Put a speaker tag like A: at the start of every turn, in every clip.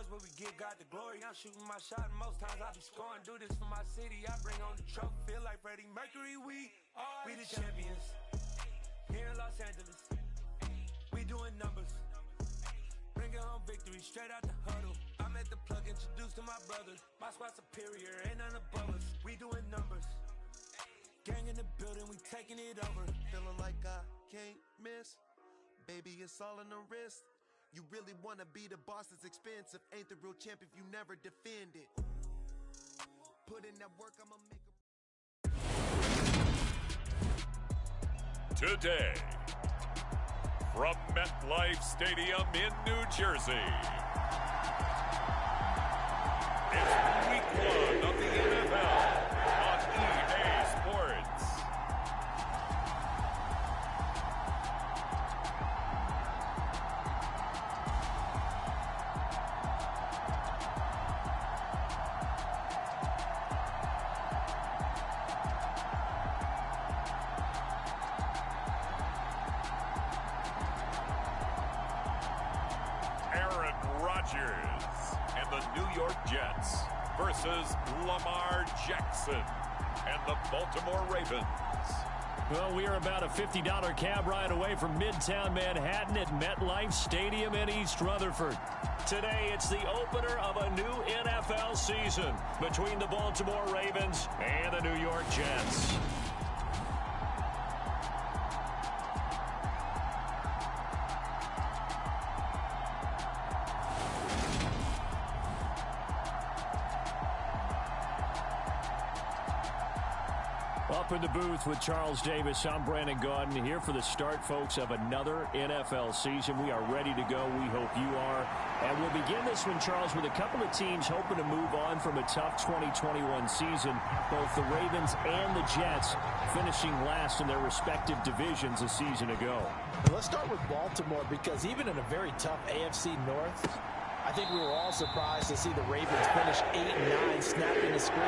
A: but we give God the glory. I'm shooting my shot, and most times I be scoring. Do this for my city, I bring on the trophy. Feel like Freddie Mercury, we the champions. Here in Los Angeles, we doing numbers. Bringing home victory straight out the huddle. I'm at the plug, introduced to my brothers. My squad superior, ain't none above us. We doing numbers. Gang in the building, we taking it over.
B: Feeling like I can't miss. Baby, it's all in the wrist. You really wanna be the boss, it's expensive. Ain't the real champ if you never defend it. Put in that work, I'ma make a...
C: Today, from MetLife Stadium in New Jersey, it's week 1 of the NFL on EA Sports. Aaron Rodgers and the New York Jets versus Lamar Jackson and the Baltimore Ravens.
D: Well, we are about a $50 cab ride away from Midtown Manhattan at MetLife Stadium in East Rutherford. Today, it's the opener of a new NFL season between the Baltimore Ravens and the New York Jets. Up in the booth with Charles Davis, I'm Brandon Gaudin here for the start, folks, of another NFL season. We are ready to go. We hope you are. And we'll begin this one, Charles, with a couple of teams hoping to move on from a tough 2021 season. Both the Ravens and the Jets finishing last in their respective divisions a season ago.
E: Let's start with Baltimore, because even in a very tough AFC North, I think we were all surprised to see the Ravens finish 8-9, snapping a streak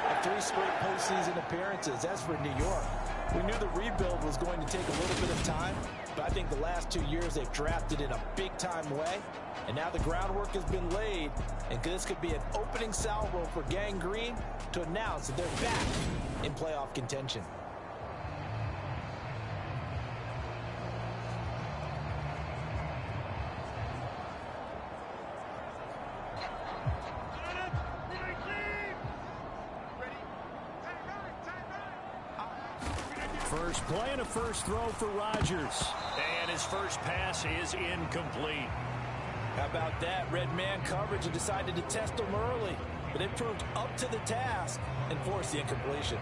E: of 3 straight postseason appearances. As for New York, we knew the rebuild was going to take a little bit of time, but I think the last 2 years they've drafted in a big-time way, and now the groundwork has been laid, and this could be an opening salvo for Gang Green to announce that they're back in playoff contention.
D: First play and a first throw for Rodgers. And his first pass is incomplete.
E: How about that? Red man coverage and decided to test him early, but it proved up to the task and forced the incompletion.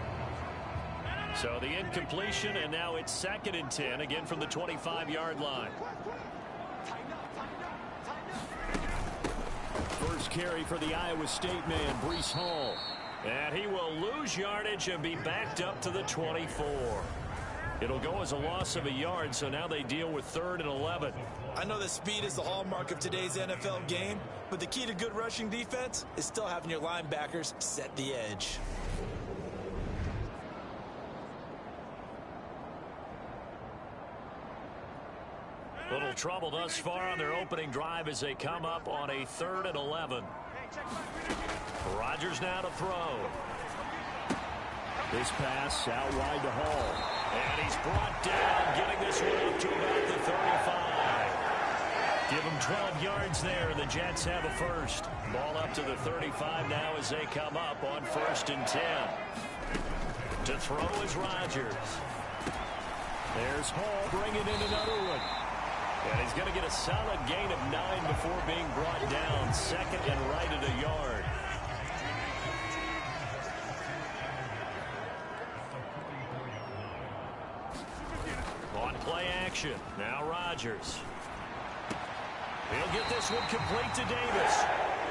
D: So the incompletion, and now it's 2nd and 10, again from the 25-yard line. First carry for the Iowa State man, Breece Hall. And he will lose yardage and be backed up to the 24. It'll go as a loss of a yard, so now they deal with 3rd and 11.
E: I know that speed is the hallmark of today's NFL game, but the key to good rushing defense is still having your linebackers set the edge.
D: Little trouble thus far on their opening drive as they come up on a 3rd and 11. Rodgers now to throw. This pass out wide to Hall. And he's brought down, getting this one up to about the 35. Give him 12 yards there, and the Jets have a first. Ball up to the 35 now as they come up on 1st and 10. To throw is Rodgers. There's Hall bringing in another one. And he's going to get a solid gain of 9 before being brought down. 2nd and right at a yard. On play action. Now Rodgers. He'll get this one complete to Davis.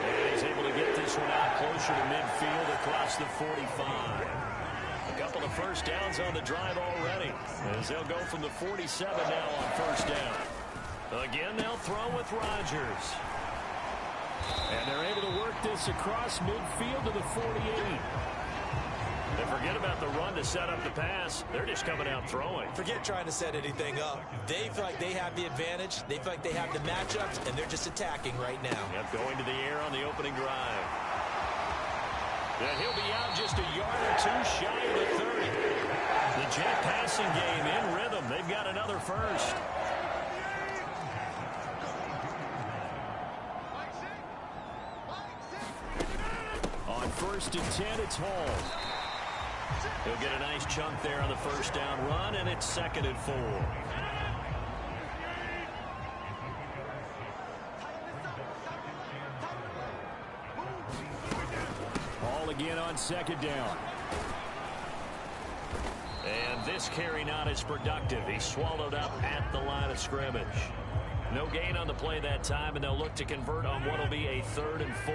D: And he's able to get this one out closer to midfield across the 45. A couple of first downs on the drive already, as they'll go from the 47 now on 1st down. Again, they'll throw with Rodgers. And they're able to work this across midfield to the 48. And forget about the run to set up the pass. They're just coming out throwing.
E: Forget trying to set anything up. They feel like they have the advantage. They feel like they have the matchups, and they're just attacking right now.
D: Yep, going to the air on the opening drive. And he'll be out just a yard or two shy of the 30. The Jet passing game in rhythm. They've got another first. On 1st and 10, it's Hall. He'll get a nice chunk there on the first down run, and it's 2nd and 4. Hall again on 2nd down. And this carry not as productive. He's swallowed up at the line of scrimmage. No gain on the play that time, and they'll look to convert on what will be a 3rd and 4.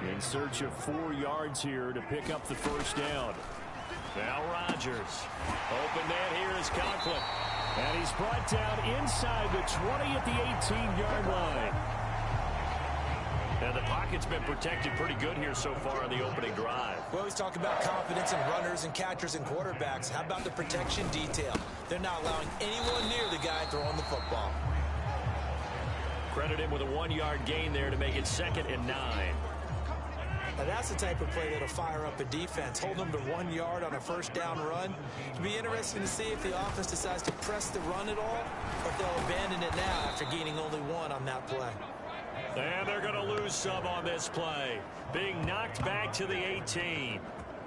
D: In search of 4 yards here to pick up the first down. Now Rodgers. Open net here is Conklin. And he's brought down inside the 20 at the 18-yard line. And the pocket's been protected pretty good here so far on the opening drive.
E: We always talk about confidence in runners and catchers and quarterbacks. How about the protection detail? They're not allowing anyone near the guy throwing the football.
D: Credit him with a 1-yard gain there to make it 2nd and 9.
E: Now that's the type of play that'll fire up a defense. Hold them to 1 yard on a first down run. It'll be interesting to see if the offense decides to press the run at all, or if they'll abandon it now after gaining only 1 on that play.
D: And they're going to lose some on this play. Being knocked back to the 18.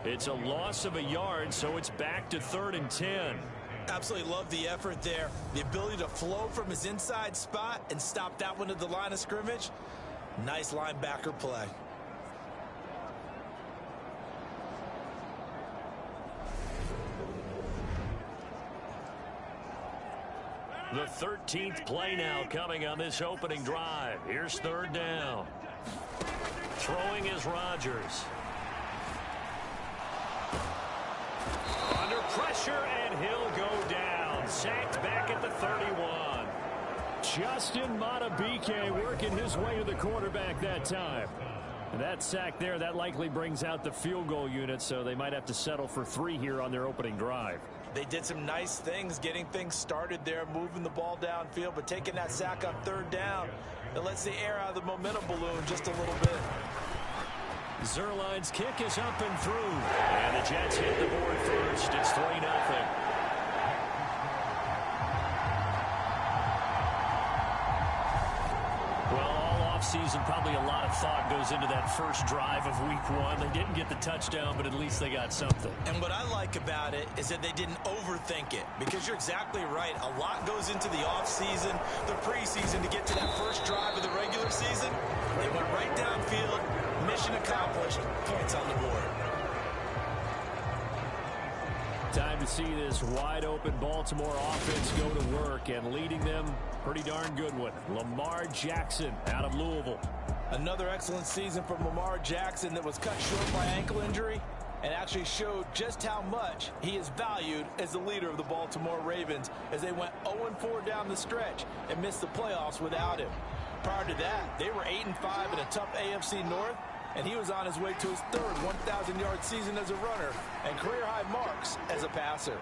D: It's a loss of a yard, so it's back to 3rd and 10.
E: Absolutely love the effort there. The ability to flow from his inside spot and stop that one at the line of scrimmage. Nice linebacker play.
D: The 13th play now coming on this opening drive. Here's 3rd down. Throwing is Rodgers. Under pressure, and he'll go down. Sacked back at the 31. Justin Madubuike working his way to the quarterback that time. And that sack there, that likely brings out the field goal unit, so they might have to settle for 3 here on their opening drive.
E: They did some nice things getting things started there, moving the ball downfield, but taking that sack on 3rd down, it lets the air out of the momentum balloon just a little bit.
D: Zuerlein's kick is up and through. And the Jets hit the board first. It's 3-0. Season, probably a lot of thought goes into that first drive of week 1. They didn't get the touchdown, but at least they got something.
E: And what I like about it is that they didn't overthink it, because you're exactly right. A lot goes into the offseason, the preseason, to get to that first drive of the regular season. They went right downfield, mission accomplished, points on the board.
D: Time to see this wide-open Baltimore offense go to work, and leading them, pretty darn good one, Lamar Jackson out of Louisville.
E: Another excellent season from Lamar Jackson that was cut short by ankle injury and actually showed just how much he is valued as the leader of the Baltimore Ravens as they went 0-4 down the stretch and missed the playoffs without him. Prior to that, they were 8-5 in a tough AFC North, and he was on his way to his 3rd 1,000-yard season as a runner and career-high marks as a passer.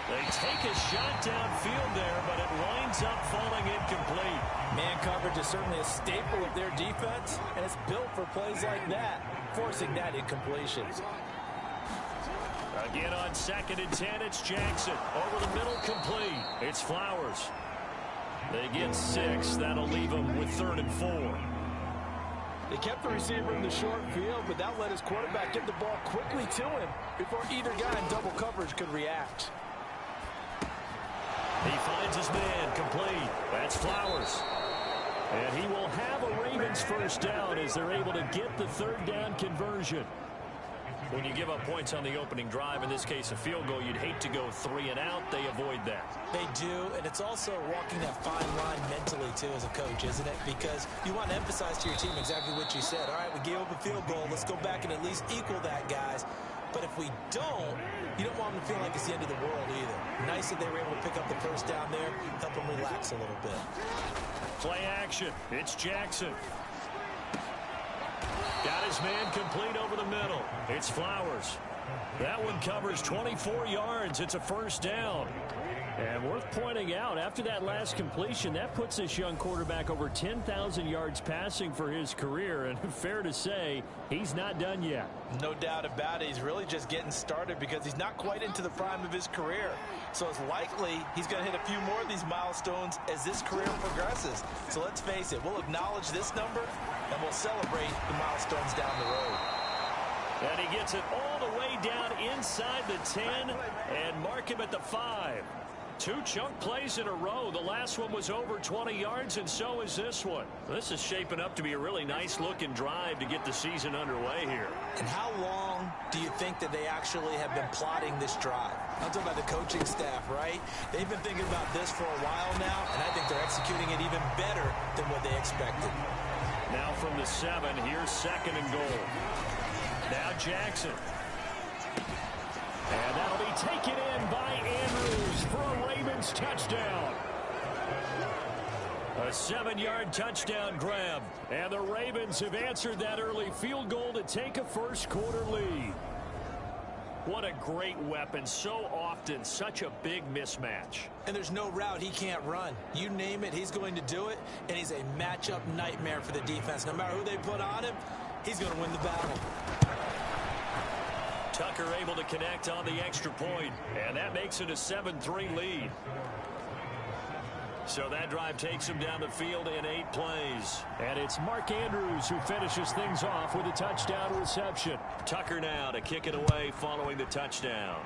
D: They take a shot downfield there, but it winds up falling incomplete.
E: Man coverage is certainly a staple of their defense, and it's built for plays like that, forcing that incompletion.
D: Again on 2nd and 10, it's Jackson. Over the middle, complete. It's Flowers. They get 6. That'll leave them with 3rd and 4.
E: They kept the receiver in the short field, but that let his quarterback get the ball quickly to him before either guy in double coverage could react.
D: He finds his man, complete. That's Flowers. And he will have a Ravens first down as they're able to get the 3rd down conversion. When you give up points on the opening drive, in this case a field goal, you'd hate to go 3 and out. They avoid that.
E: They do, and it's also walking that fine line mentally, too, as a coach, isn't it? Because you want to emphasize to your team exactly what you said. All right, we gave up a field goal. Let's go back and at least equal that, guys. But if we don't, you don't want them to feel like it's the end of the world either. Nice that they were able to pick up the first down there, help them relax a little bit.
D: Play action. It's Jackson. Got his man complete over the middle. It's Flowers. That one covers 24 yards. It's a first down. And worth pointing out, after that last completion, that puts this young quarterback over 10,000 yards passing for his career. And fair to say, he's not done yet.
E: No doubt about it. He's really just getting started because he's not quite into the prime of his career. So it's likely he's going to hit a few more of these milestones as this career progresses. So let's face it, we'll acknowledge this number and we'll celebrate the milestones down the road.
D: And he gets it all the way down inside the 10 and mark him at the 5. 2 chunk plays in a row. The last one was over 20 yards, and so is this one. This is shaping up to be a really nice-looking drive to get the season underway here.
E: And how long do you think that they actually have been plotting this drive? I'm talking about the coaching staff, right? They've been thinking about this for a while now, and I think they're executing it even better than what they expected.
D: Now from the 7, here's 2nd and goal. Now Jackson. And that'll be taken in by Andrews for a Ravens touchdown. A 7-yard touchdown grab. And the Ravens have answered that early field goal to take a first-quarter lead. What a great weapon. So often, such a big mismatch.
E: And there's no route he can't run. You name it, he's going to do it. And he's a matchup nightmare for the defense. No matter who they put on him, he's going to win the battle.
D: Tucker able to connect on the extra point, and that makes it a 7-3 lead. So that drive takes him down the field in 8 plays. And it's Mark Andrews who finishes things off with a touchdown reception. Tucker now to kick it away following the touchdown.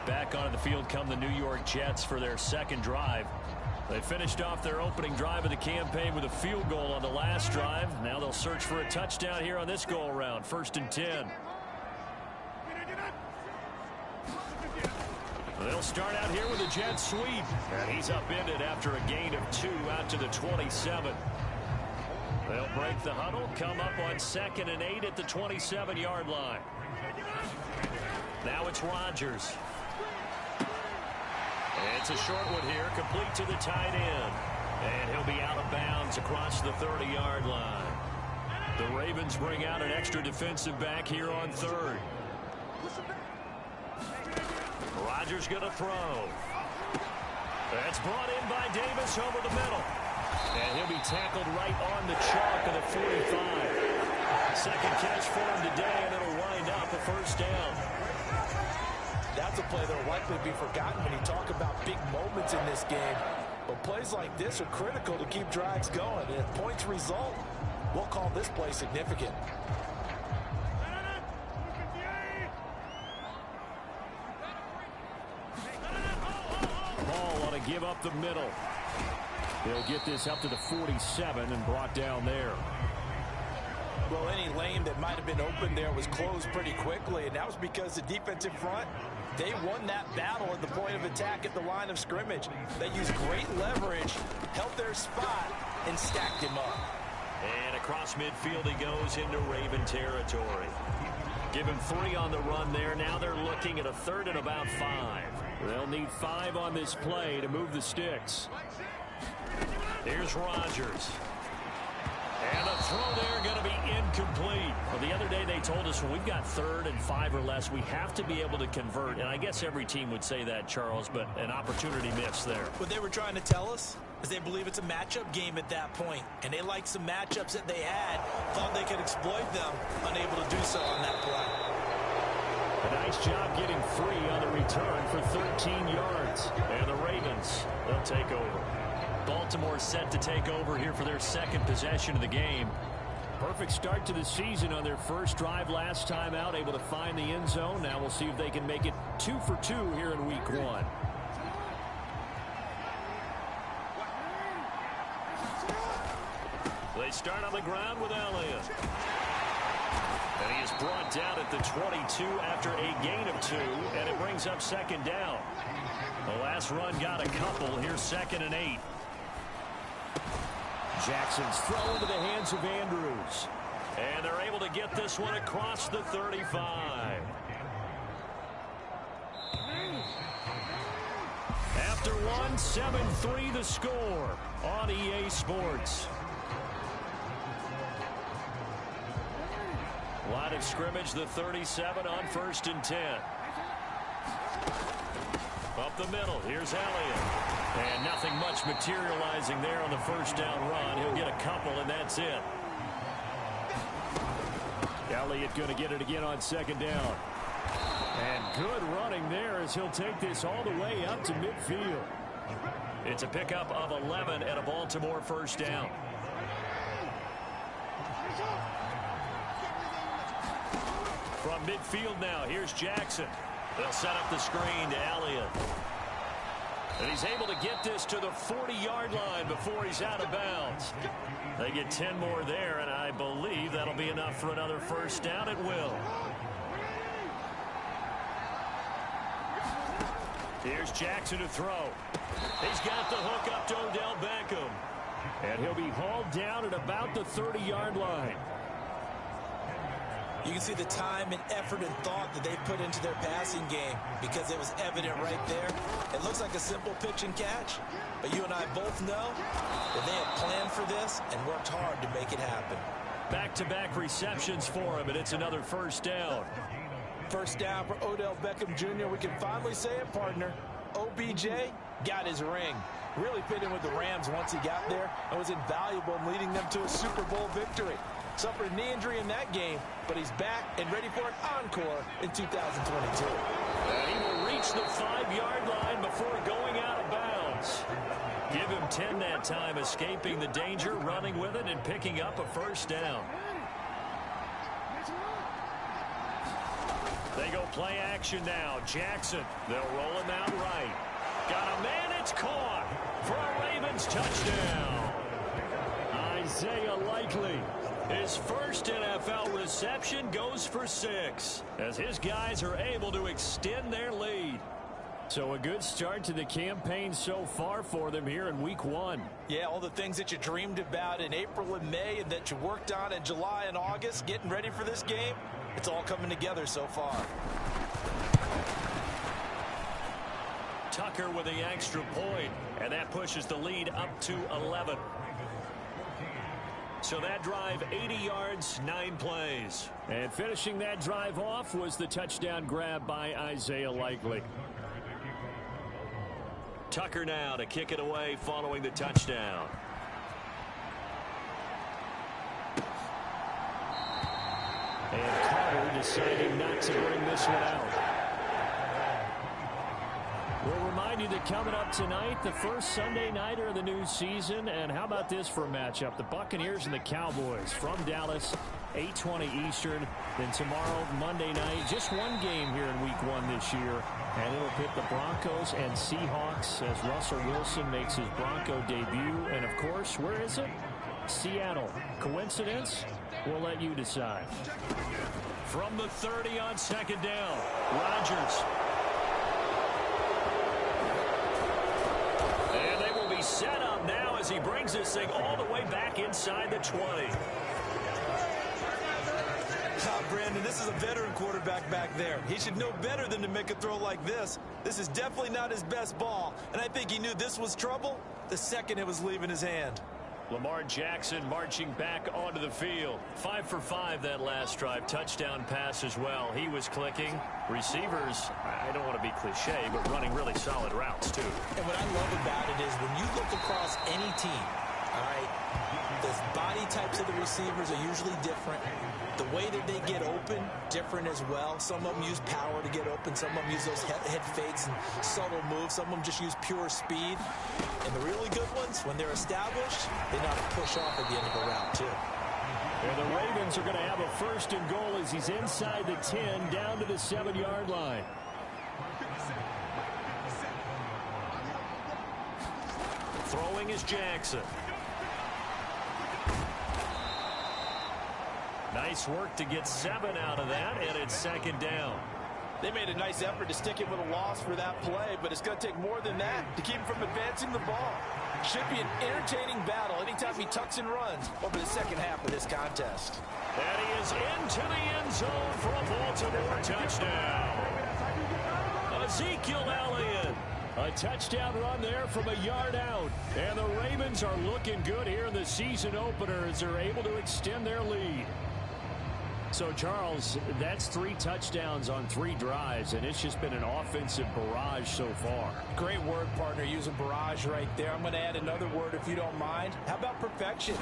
D: Back onto the field come the New York Jets for their second drive. They finished off their opening drive of the campaign with a field goal on the last drive. Now they'll search for a touchdown here on this go-around. 1st and 10. They'll start out here with a jet sweep. And he's upended after a gain of 2 out to the 27. They'll break the huddle, come up on 2nd and 8 at the 27-yard line. Now it's Rodgers. It's a short one here, complete to the tight end. And he'll be out of bounds across the 30-yard line. The Ravens bring out an extra defensive back here on 3rd. Rodgers going to throw. That's brought in by Davis over the middle. And he'll be tackled right on the chalk of the 45. Second catch for him today, and it'll wind up a first down.
E: That's a play that will likely be forgotten when you talk about big moments in this game. But plays like this are critical to keep drives going. And if points result, we'll call this play significant.
D: Ball ought to give up the middle. They'll get this up to the 47 and brought down there.
E: Well, any lane that might have been open there was closed pretty quickly, and that was because the defensive front, they won that battle at the point of attack at the line of scrimmage. They used great leverage, held their spot, and stacked him up.
D: And across midfield he goes into Raven territory. Give him 3 on the run there. Now they're looking at a 3rd and about 5. They'll need 5 on this play to move the sticks. Here's Rodgers. And the throw there going to be incomplete. Well, the other day they told us when we've got 3rd and 5 or less, we have to be able to convert. And I guess every team would say that, Charles, but an opportunity missed there.
E: What they were trying to tell us is they believe it's a matchup game at that point. And they liked some matchups that they had, thought they could exploit them, unable to do so on that play.
D: A nice job getting free on the return for 13 yards. And the Ravens, they'll take over. Baltimore set to take over here for their second possession of the game. Perfect start to the season on their first drive last time out, able to find the end zone. Now we'll see if they can make it 2 for 2 here in week 1. They start on the ground with Elliott. And he is brought down at the 22 after a gain of 2, and it brings up 2nd down. The last run got a couple. Here's 2nd and 8. Jackson's throw into the hands of Andrews. And they're able to get this one across the 35. 1, 7-3 the score on EA Sports. Line of scrimmage, the 37 on 1st and 10. Up the middle, here's Elliott. And nothing much materializing there on the first down run. He'll get a couple, and that's it. Elliott going to get it again on 2nd down. And good running there as he'll take this all the way up to midfield. It's a pickup of 11 and a Baltimore first down. From midfield now, here's Jackson. They'll set up the screen to Elliott. And he's able to get this to the 40-yard line before he's out of bounds. They get 10 more there, and I believe that'll be enough for another first down. It will. Here's Jackson to throw. He's got the hook up to Odell Beckham. And he'll be hauled down at about the 30-yard line.
E: You can see the time and effort and thought that they put into their passing game because it was evident right there. It looks like a simple pitch and catch, but you and I both know that they have planned for this and worked hard to make it happen.
D: Back-to-back receptions for him, and it's another first down.
E: First down for Odell Beckham Jr. We can finally say it, partner. OBJ got his ring. Really fit in with the Rams once he got there and was invaluable in leading them to a Super Bowl victory. Suffered a knee injury in that game, but he's back and ready for an encore in 2022.
D: And he will reach the 5-yard line before going out of bounds. Give him 10 that time, escaping the danger, running with it, and picking up a first down. They go play action now. Jackson, they'll roll him out right. Got a man, it's caught for a Ravens touchdown. Isaiah Likely. His first NFL reception goes for 6 as his guys are able to extend their lead. So a good start to the campaign so far for them here in week 1.
E: Yeah, all the things that you dreamed about in April and May and that you worked on in July and August, getting ready for this game, it's all coming together so far.
D: Tucker with the extra point, and that pushes the lead up to 11. So that drive, 80 yards, 9 plays. And finishing that drive off was the touchdown grab by Isaiah Likely. Tucker now to kick it away following the touchdown. And Carter deciding not to bring this one out. We'll remind you that coming up tonight, the first Sunday nighter of the new season. And how about this for a matchup? The Buccaneers and the Cowboys from Dallas, 8:20 Eastern. Then tomorrow, Monday night, just one game here in week 1 this year. And it'll pit the Broncos and Seahawks as Russell Wilson makes his Bronco debut. And, of course, where is it? Seattle. Coincidence? We'll let you decide. From the 30 on 2nd down, Rodgers. And they will be set up now as he brings this thing all the way back inside the 20.
E: Brandon, this is a veteran quarterback back there. He should know better than to make a throw like this. This is definitely not his best ball, and I think he knew this was trouble the second it was leaving his hand.
D: Lamar Jackson marching back onto the field. 5 for 5 that last drive. Touchdown pass as well. He was clicking. Receivers, I don't want to be cliche, but running really solid routes too.
E: And what I love about it is when you look across any team, all right, the body types of the receivers are usually different. The way that they get open, different as well. Some of them use power to get open. Some of them use those head fakes and subtle moves. Some of them just use pure speed. And the really good ones, when they're established, they know how to push off at the end of a route, too.
D: And the Ravens are going to have a 1st and goal as he's inside the 10, down to the 7-yard line. Throwing is Jackson. Nice work to get 7 out of that, and it's 2nd down.
E: They made a nice effort to stick him with a loss for that play, but it's going to take more than that to keep him from advancing the ball. Should be an entertaining battle anytime he tucks and runs over the second half of this contest.
D: And he is into the end zone for a Baltimore touchdown. Ezekiel Elliott A touchdown run there from a yard out. And the Ravens are looking good here in the season opener as they're able to extend their lead. So, Charles, that's 3 touchdowns on 3 drives, and it's just been an offensive barrage so far.
E: Great word, partner, using barrage right there. I'm going to add another word if you don't mind. How about perfection?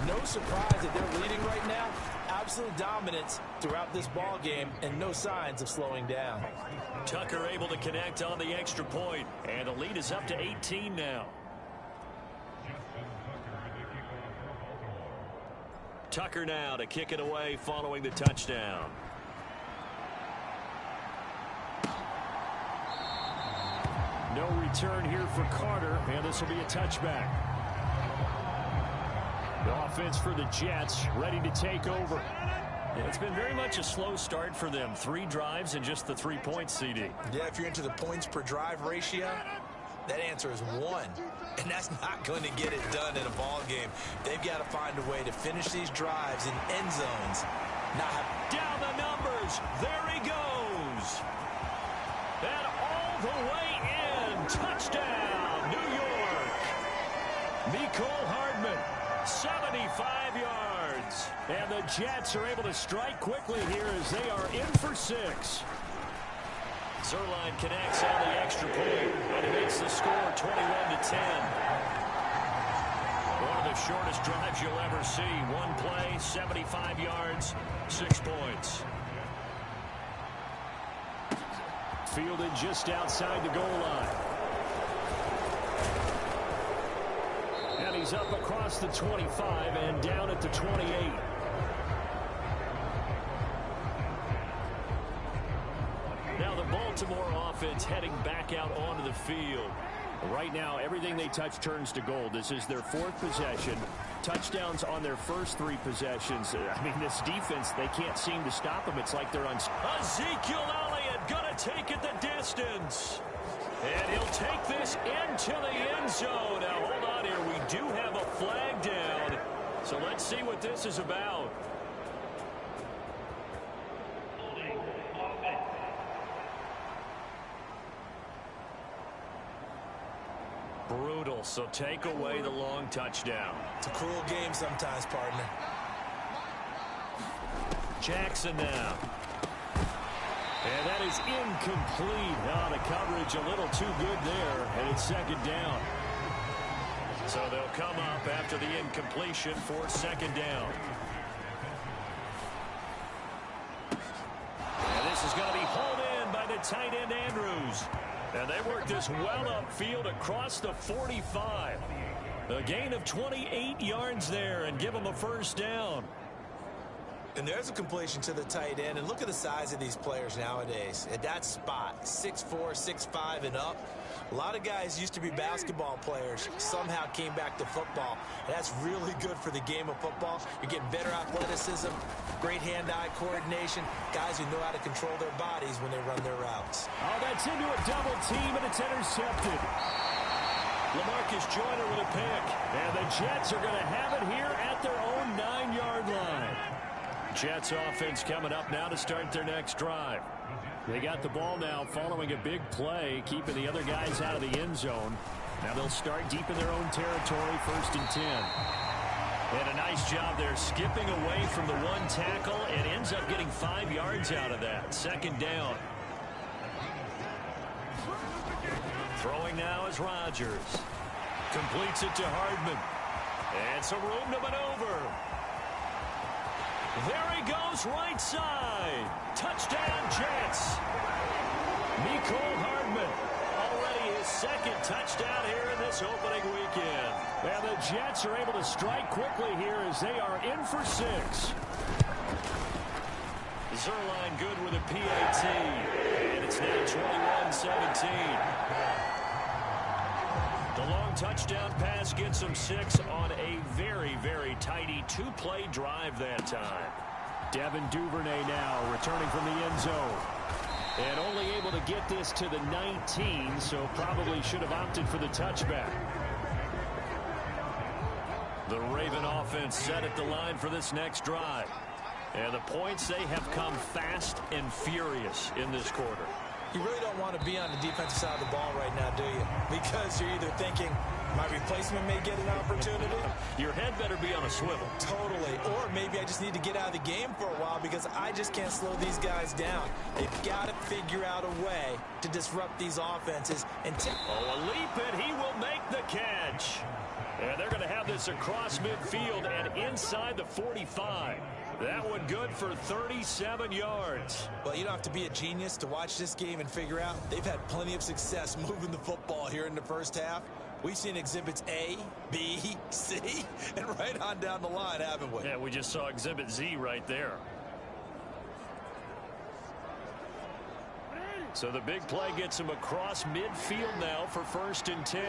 E: No surprise that they're leading right now. Absolute dominance throughout this ball game and no signs of slowing down.
D: Tucker able to connect on the extra point, and the lead is up to 18 now. Tucker now to kick it away following the touchdown. No return here for Carter, and this will be a touchback. The offense for the Jets ready to take over. Yeah, it's been very much a slow start for them. 3 drives and just the 3 points, CD.
E: Yeah, if you're into the points per drive ratio, that answer is 1. And that's not going to get it done in a ball game. They've got to find a way to finish these drives in end zones.
D: Down the numbers. There he goes. And all the way in. Touchdown, New York. Mecole Hardman, 75 yards. And the Jets are able to strike quickly here as they are in for 6. Zuerlein connects on the extra point, and it makes the score 21-10. One of the shortest drives you'll ever see. 1 play, 75 yards, 6 points. Fielded just outside the goal line. And he's up across the 25 and down at the 28. Now the Baltimore offense heading back out onto the field. Right now, everything they touch turns to gold. This is their 4th possession. Touchdowns on their first 3 possessions. I mean, this defense, they can't seem to stop them. It's like they're on. Ezekiel Elliott gonna take it the distance. And he'll take this into the end zone. Now, hold on here. We do have a flag down. So let's see what this is about. Brutal, so take away the long touchdown.
E: It's a cruel game sometimes, partner.
D: Jackson now. And that is incomplete. Oh, the coverage a little too good there, and it's 2nd down. So they'll come up after the incompletion for 2nd down. And this is going to be hauled in by the tight end Andrews. And they work this well upfield across the 45. A gain of 28 yards there and give them a 1st down.
E: And there's a completion to the tight end. And look at the size of these players nowadays. At that spot, 6'4", 6'5", and up. A lot of guys used to be basketball players, somehow came back to football. And that's really good for the game of football. You're getting better athleticism, great hand-eye coordination, guys who know how to control their bodies when they run their routes.
D: Oh, that's into a double team, and it's intercepted. LaMarcus Joyner with a pick. And the Jets are going to have it here at their own 9-yard line. Jets offense coming up now to start their next drive. They got the ball now following a big play, keeping the other guys out of the end zone. Now they'll start deep in their own territory, 1st and 10. And a nice job there skipping away from the 1 tackle and ends up getting 5 yards out of that. 2nd down. Throwing now is Rodgers. Completes it to Hardman. And some room to maneuver. There he goes, right side. Touchdown, Jets. Mecole Hardman, already his 2nd touchdown here in this opening weekend. And the Jets are able to strike quickly here as they are in for 6. Zuerlein good with a PAT. And it's now 21-17. The long touchdown pass gets them 6 on a very, very tidy 2-play drive that time. Devin Duvernay now returning from the end zone. And only able to get this to the 19, so probably should have opted for the touchback. The Raven offense set at the line for this next drive. And the points, they have come fast and furious in this quarter.
E: You really don't want to be on the defensive side of the ball right now, do you? Because you're either thinking, my replacement may get an opportunity.
D: Your head better be on a swivel.
E: Totally. Or maybe I just need to get out of the game for a while because I just can't slow these guys down. They've got to figure out a way to disrupt these offenses. And
D: a leap, and he will make the catch. And they're going to have this across midfield and inside the 45. That one good for 37 yards.
E: Well, you don't have to be a genius to watch this game and figure out they've had plenty of success moving the football here in the first half. We've seen exhibits A, B, C, and right on down the line, haven't we?
D: Yeah, we just saw exhibit Z right there. So the big play gets him across midfield now for 1st and 10.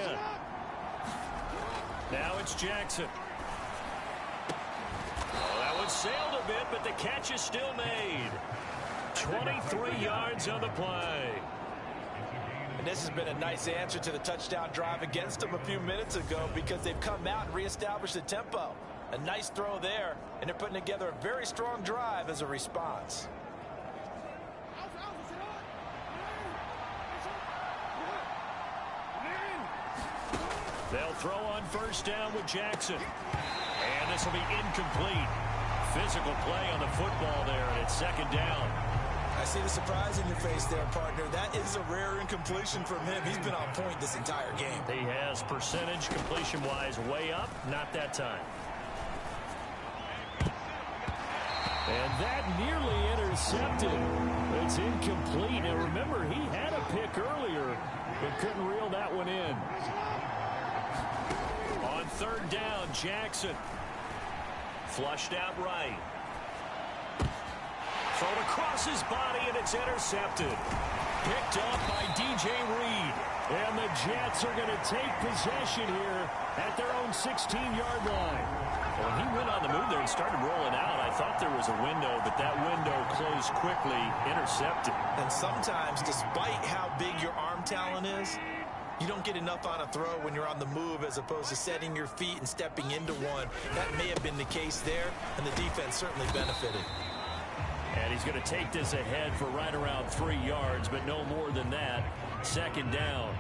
D: Now it's Jackson. Oh, that one sailed a bit, but the catch is still made. 23 yards on the play.
E: And this has been a nice answer to the touchdown drive against them a few minutes ago because they've come out and reestablished the tempo. A nice throw there, and they're putting together a very strong drive as a response.
D: They'll throw on 1st down with Jackson. And this will be incomplete. Physical play on the football there, and it's 2nd down.
E: I see the surprise in your face there, partner. That is a rare incompletion from him. He's been on point this entire game.
D: He has percentage completion-wise way up. Not that time. And that nearly intercepted. It's incomplete. And remember, he had a pick earlier, but couldn't reel that one in. On 3rd down, Jackson. Flushed out right. Thrown across his body, and it's intercepted. Picked off by DJ Reed. And the Jets are going to take possession here at their own 16-yard line. When he went on the move there and started rolling out, I thought there was a window, but that window closed quickly, intercepted.
E: And sometimes, despite how big your arm talent is, you don't get enough on a throw when you're on the move as opposed to setting your feet and stepping into one. That may have been the case there, and the defense certainly benefited.
D: And he's going to take this ahead for right around 3 yards, but no more than that. 2nd down.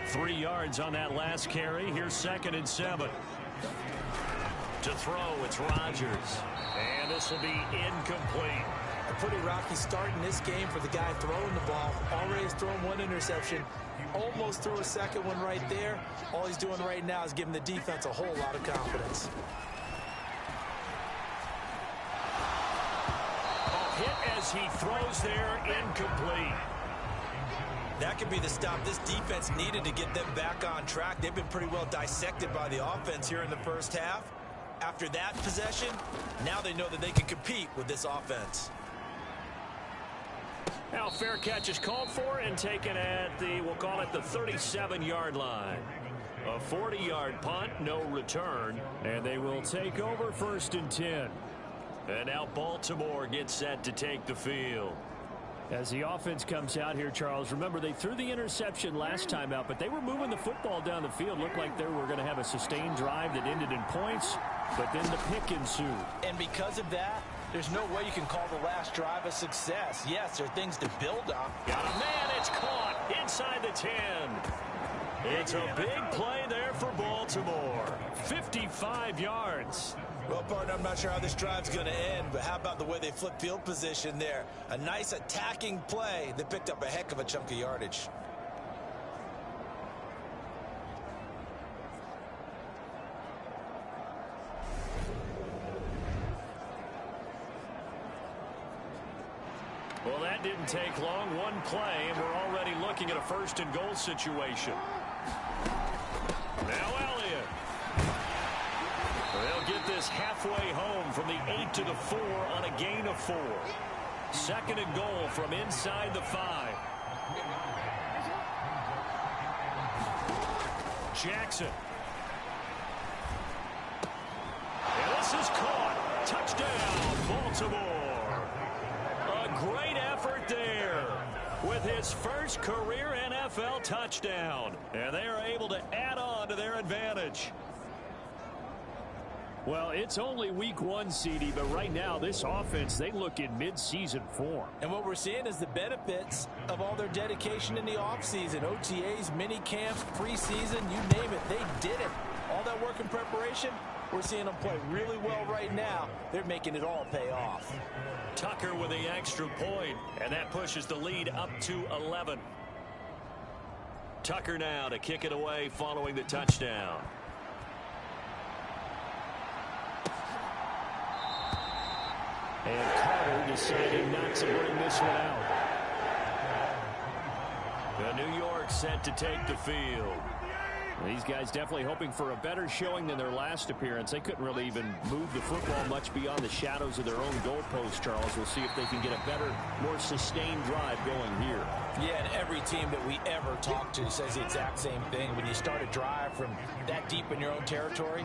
D: 3 yards on that last carry. Here's 2nd and 7. To throw, it's Rodgers. And this will be incomplete.
E: A pretty rocky start in this game for the guy throwing the ball. Already has thrown 1 interception. Almost threw a 2nd one right there. All he's doing right now is giving the defense a whole lot of confidence.
D: Hit as he throws there, incomplete.
E: That could be the stop this defense needed to get them back on track. They've been pretty well dissected by the offense here in the first half. After that possession, now they know that they can compete with this offense.
D: Now fair catch is called for and taken at the, we'll call it the 37-yard line. A 40-yard punt, no return, and they will take over 1st and 10. And now Baltimore gets set to take the field. As the offense comes out here, Charles, remember they threw the interception last time out, but they were moving the football down the field. Looked like they were going to have a sustained drive that ended in points, but then the pick ensued.
E: And because of that, there's no way you can call the last drive a success. Yes, there are things to build on.
D: Got a man, it's caught inside the 10. It's a big play there for Baltimore. 55 yards.
E: Well, partner, I'm not sure how this drive's going to end, but how about the way they flip field position there? A nice attacking play that picked up a heck of a chunk of yardage.
D: Well, that didn't take long. One play, and we're already looking at a 1st and goal situation. Now Elliott. They'll get this halfway home from the 8 to the 4 on a gain of 4. 2nd and goal from inside the 5. Jackson. And this is caught. Touchdown, Baltimore. A great effort there with his first career NFL touchdown. And they are able to add on to their advantage. Well, it's only week 1, CD, but right now this offense, they look in mid-season form.
E: And what we're seeing is the benefits of all their dedication in the offseason. OTAs, mini camps, preseason, you name it, they did it. All that work and preparation, we're seeing them play really well right now. They're making it all pay off.
D: Tucker with the extra point, and that pushes the lead up to 11. Tucker now to kick it away following the touchdown. And Carter deciding not to bring this one out. The New York set to take the field. These guys definitely hoping for a better showing than their last appearance. They couldn't really even move the football much beyond the shadows of their own goalpost, Charles. We'll see if they can get a better, more sustained drive going here.
E: Yeah, and every team that we ever talk to says the exact same thing. When you start a drive from that deep in your own territory,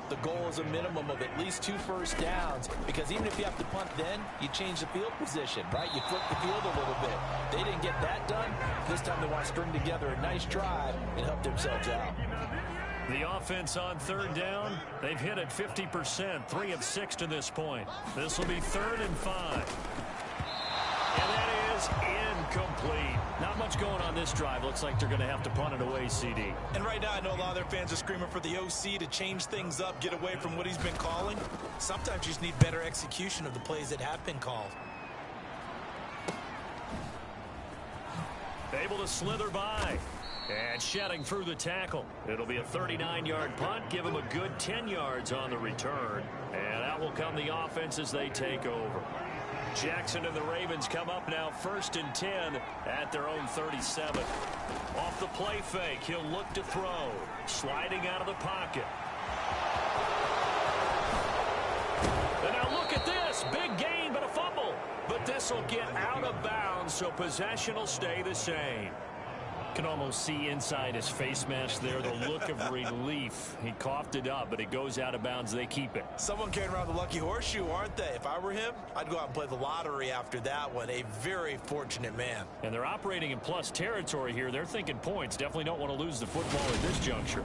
E: the goal is a minimum of at least 2 first downs, because even if you have to punt then, you change the field position, right? You flip the field a little bit. They didn't get that done. This time they want to string together a nice drive and help themselves out.
D: The offense on 3rd down, they've hit it 50%, 3 of 6 to this point. This will be 3rd and 5. And that is incomplete. Not much going on this drive. Looks like they're going to have to punt it away, CD.
F: And right now, I know a lot of their fans are screaming for the OC to change things up, get away from what he's been calling. Sometimes you just need better execution of the plays that have been called.
D: Able to slither by. And shedding through the tackle. It'll be a 39-yard punt. Give them a good 10 yards on the return. And out will come the offense as they take over. Jackson and the Ravens come up now 1st and 10 at their own 37. Off the play fake, he'll look to throw. Sliding out of the pocket. And now look at this. Big gain, but a fumble. But this will get out of bounds, so possession will stay the same. Can almost see inside his face mask there the look of relief. He coughed it up, but it goes out of bounds. They keep it.
F: Someone carrying around the lucky horseshoe, aren't they? If I were him, I'd go out and play the lottery after that one. A very fortunate man.
D: And they're operating in plus territory here. They're thinking points. Definitely don't want to lose the football at this juncture.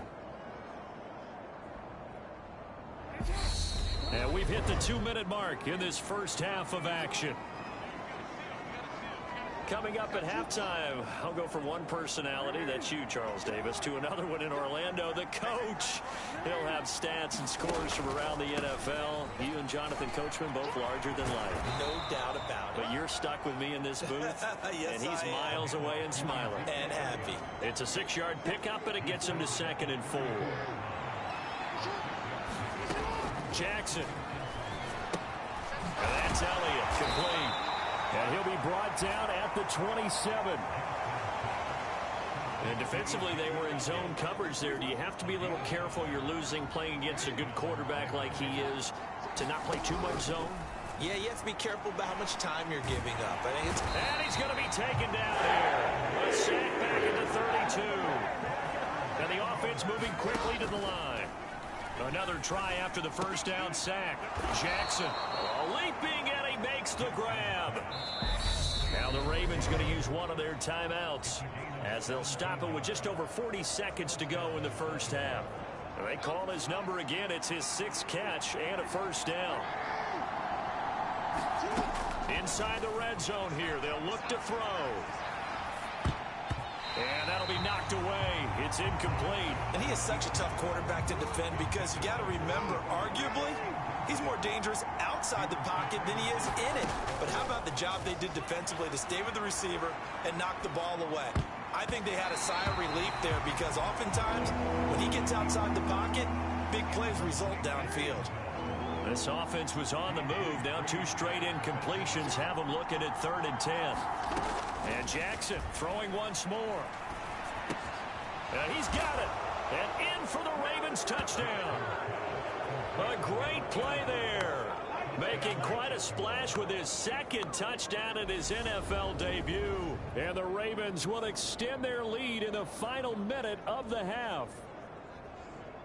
D: And we've hit the 2-minute mark in this first half of action. Coming up at halftime, I'll go from one personality, that's you, Charles Davis, to another one in Orlando, the coach. He'll have stats and scores from around the NFL. You and Jonathan Coachman, both larger than life.
F: No doubt about it.
D: But you're stuck with me in this booth,
F: yes,
D: and he's miles away and smiling.
F: And happy.
D: It's a 6-yard pickup, and it gets him to 2nd and 4. Jackson. And that's Elliott, complete. And he'll be brought down at the 27. And defensively, they were in zone coverage there. Do you have to be a little careful? You're losing, playing against a good quarterback like he is, to not play too much zone?
F: Yeah, you have to be careful about how much time you're giving up. I think it's...
D: And he's going to be taken down here. A sack back at the 32. And the offense moving quickly to the line. Another try after the first down sack. Jackson leaping, and he makes the grab. Now the Ravens going to use one of their timeouts as they'll stop it with just over 40 seconds to go in the first half. They call his number again. It's his 6th catch and a first down. Inside the red zone here, they'll look to throw. And that'll be knocked away. It's incomplete.
F: And he is such a tough quarterback to defend, because you got to remember, arguably, he's more dangerous outside the pocket than he is in it. But how about the job they did defensively to stay with the receiver and knock the ball away? I think they had a sigh of relief there, because oftentimes when he gets outside the pocket, big plays result downfield.
D: This offense was on the move. Now 2 straight incompletions have them looking at 3rd and 10. And Jackson throwing once more. And he's got it. And in for the Ravens touchdown. A great play there. Making quite a splash with his 2nd touchdown in his NFL debut. And the Ravens will extend their lead in the final minute of the half.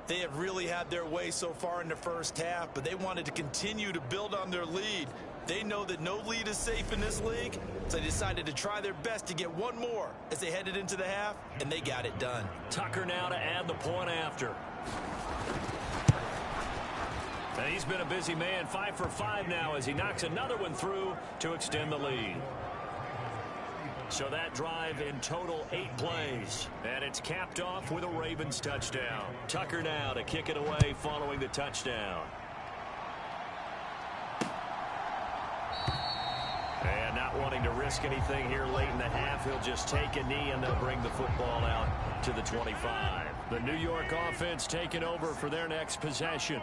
F: They have really had their way so far in the first half, but they wanted to continue to build on their lead. They know that no lead is safe in this league, so they decided to try their best to get one more as they headed into the half, and they got it done.
D: Tucker now to add the point after. And he's been a busy man, 5 for 5 now as he knocks another one through to extend the lead. So that drive in total 8 plays. And it's capped off with a Ravens touchdown. Tucker now to kick it away following the touchdown. And not wanting to risk anything here late in the half, he'll just take a knee and they'll bring the football out to the 25. The New York offense taking over for their next possession.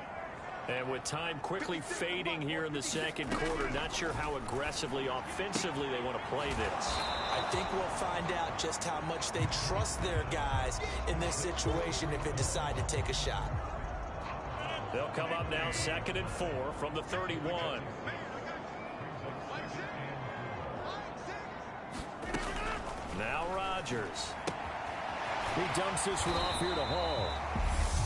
D: And with time quickly fading here in the second quarter, not sure how aggressively, offensively they want to play this.
F: I think we'll find out just how much they trust their guys in this situation if they decide to take a shot.
D: They'll come up now 2nd and 4 from the 31. Now Rodgers. He dumps this one off here to Hall.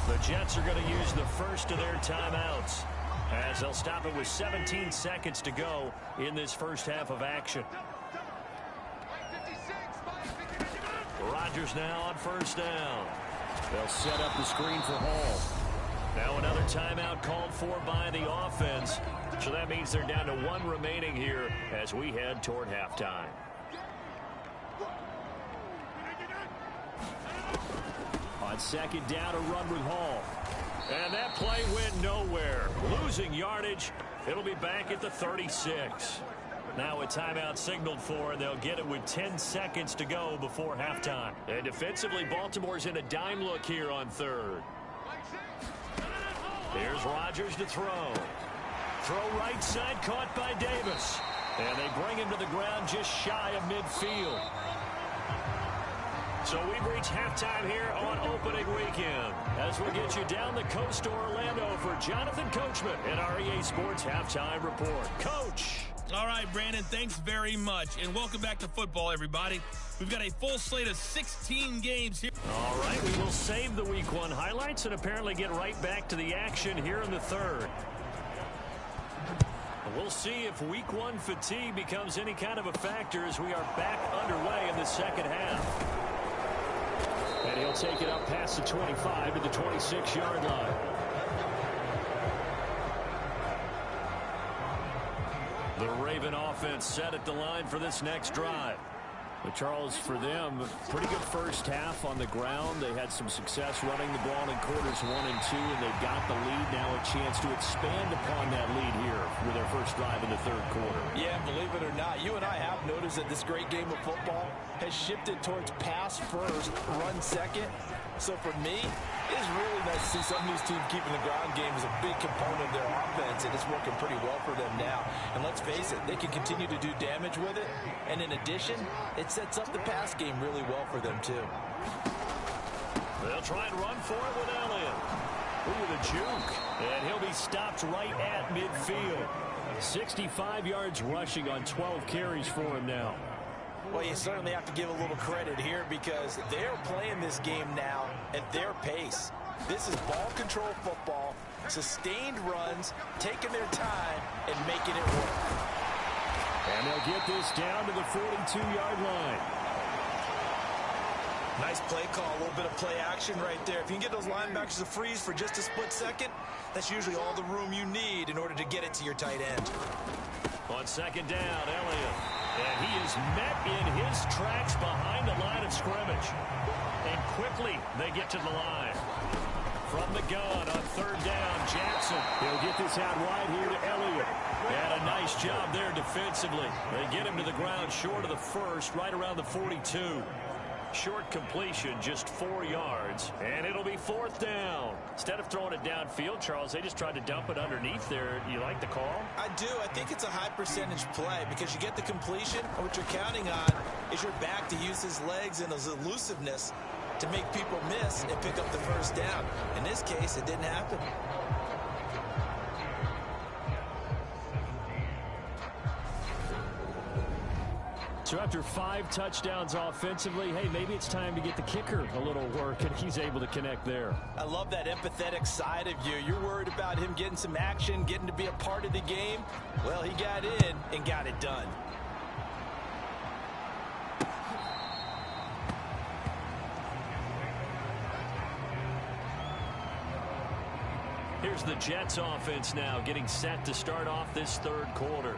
D: The Jets are going to use the first of their timeouts as they'll stop it with 17 seconds to go in this first half of action. Rodgers now on first down. They'll set up the screen for Hall. Now another timeout called for by the offense. So that means they're down to 1 remaining here as we head toward halftime. On second down, a run with Hall. And that play went nowhere. Losing yardage. It'll be back at the 36. Now a timeout signaled for, and they'll get it with 10 seconds to go before halftime. And defensively, Baltimore's in a dime look here on third. Here's Rodgers to throw. Throw right side, caught by Davis. And they bring him to the ground just shy of midfield. So we've reached halftime here on opening weekend as we get you down the coast to Orlando for Jonathan Coachman in our EA Sports Halftime Report. Coach.
G: All right, Brandon, thanks very much. And welcome back to football, everybody. We've got a full slate of 16 games here.
D: All right, we will save the Week 1 highlights and apparently get right back to the action here in the third. We'll see if Week 1 fatigue becomes any kind of a factor as we are back underway in the second half. And he'll take it up past the 25 to the 26-yard line. The Raven offense set at the line for this next drive. But Charles, for them, pretty good first half on the ground. They had some success running the ball in quarters 1 and 2, and they've got the lead now, a chance to expand upon that lead here with their first drive in the third quarter.
E: Yeah, believe it or not, you and I have noticed that this great game of football has shifted towards pass first, run second. So for me, it's really nice to see some of these teams keeping the ground game as a big component of their offense, and it's working pretty well for them now. And let's face it, they can continue to do damage with it. And in addition, it sets up the pass game really well for them, too.
D: They'll try and run for it with Elliott. Ooh, the juke. And he'll be stopped right at midfield. 65 yards rushing on 12 carries for him now.
E: Well, you certainly have to give a little credit here because they're playing this game now at their pace. This is ball control football, sustained runs, taking their time, and making it work.
D: And they'll get this down to the 42-yard line.
F: Nice play call, a little bit of play action right there. If you can get those linebackers to freeze for just a split second, that's usually all the room you need in order to get it to your tight end.
D: On second down, Elliott. And he is met in his tracks behind the line of scrimmage. And quickly they get to the line. From the gun on third down, Jackson. He'll get this out wide here to Elliott. And a nice job there defensively. They get him to the ground short of the first, right around the 42. Short completion, just 4 yards, and it'll be fourth down. Instead of throwing it downfield, Charles, they just tried to dump it underneath there. You like the call?
F: I do. I think it's a high percentage play because you get the completion, and what you're counting on is your back to use his legs and his elusiveness to make people miss and pick up the first down. In this case, it didn't happen.
D: So after 5 touchdowns offensively, hey, maybe it's time to get the kicker a little work, and he's able to connect there.
E: I love that empathetic side of you. You're worried about him getting some action, getting to be a part of the game. Well, he got in and got it done.
D: Here's the Jets offense now getting set to start off this third quarter.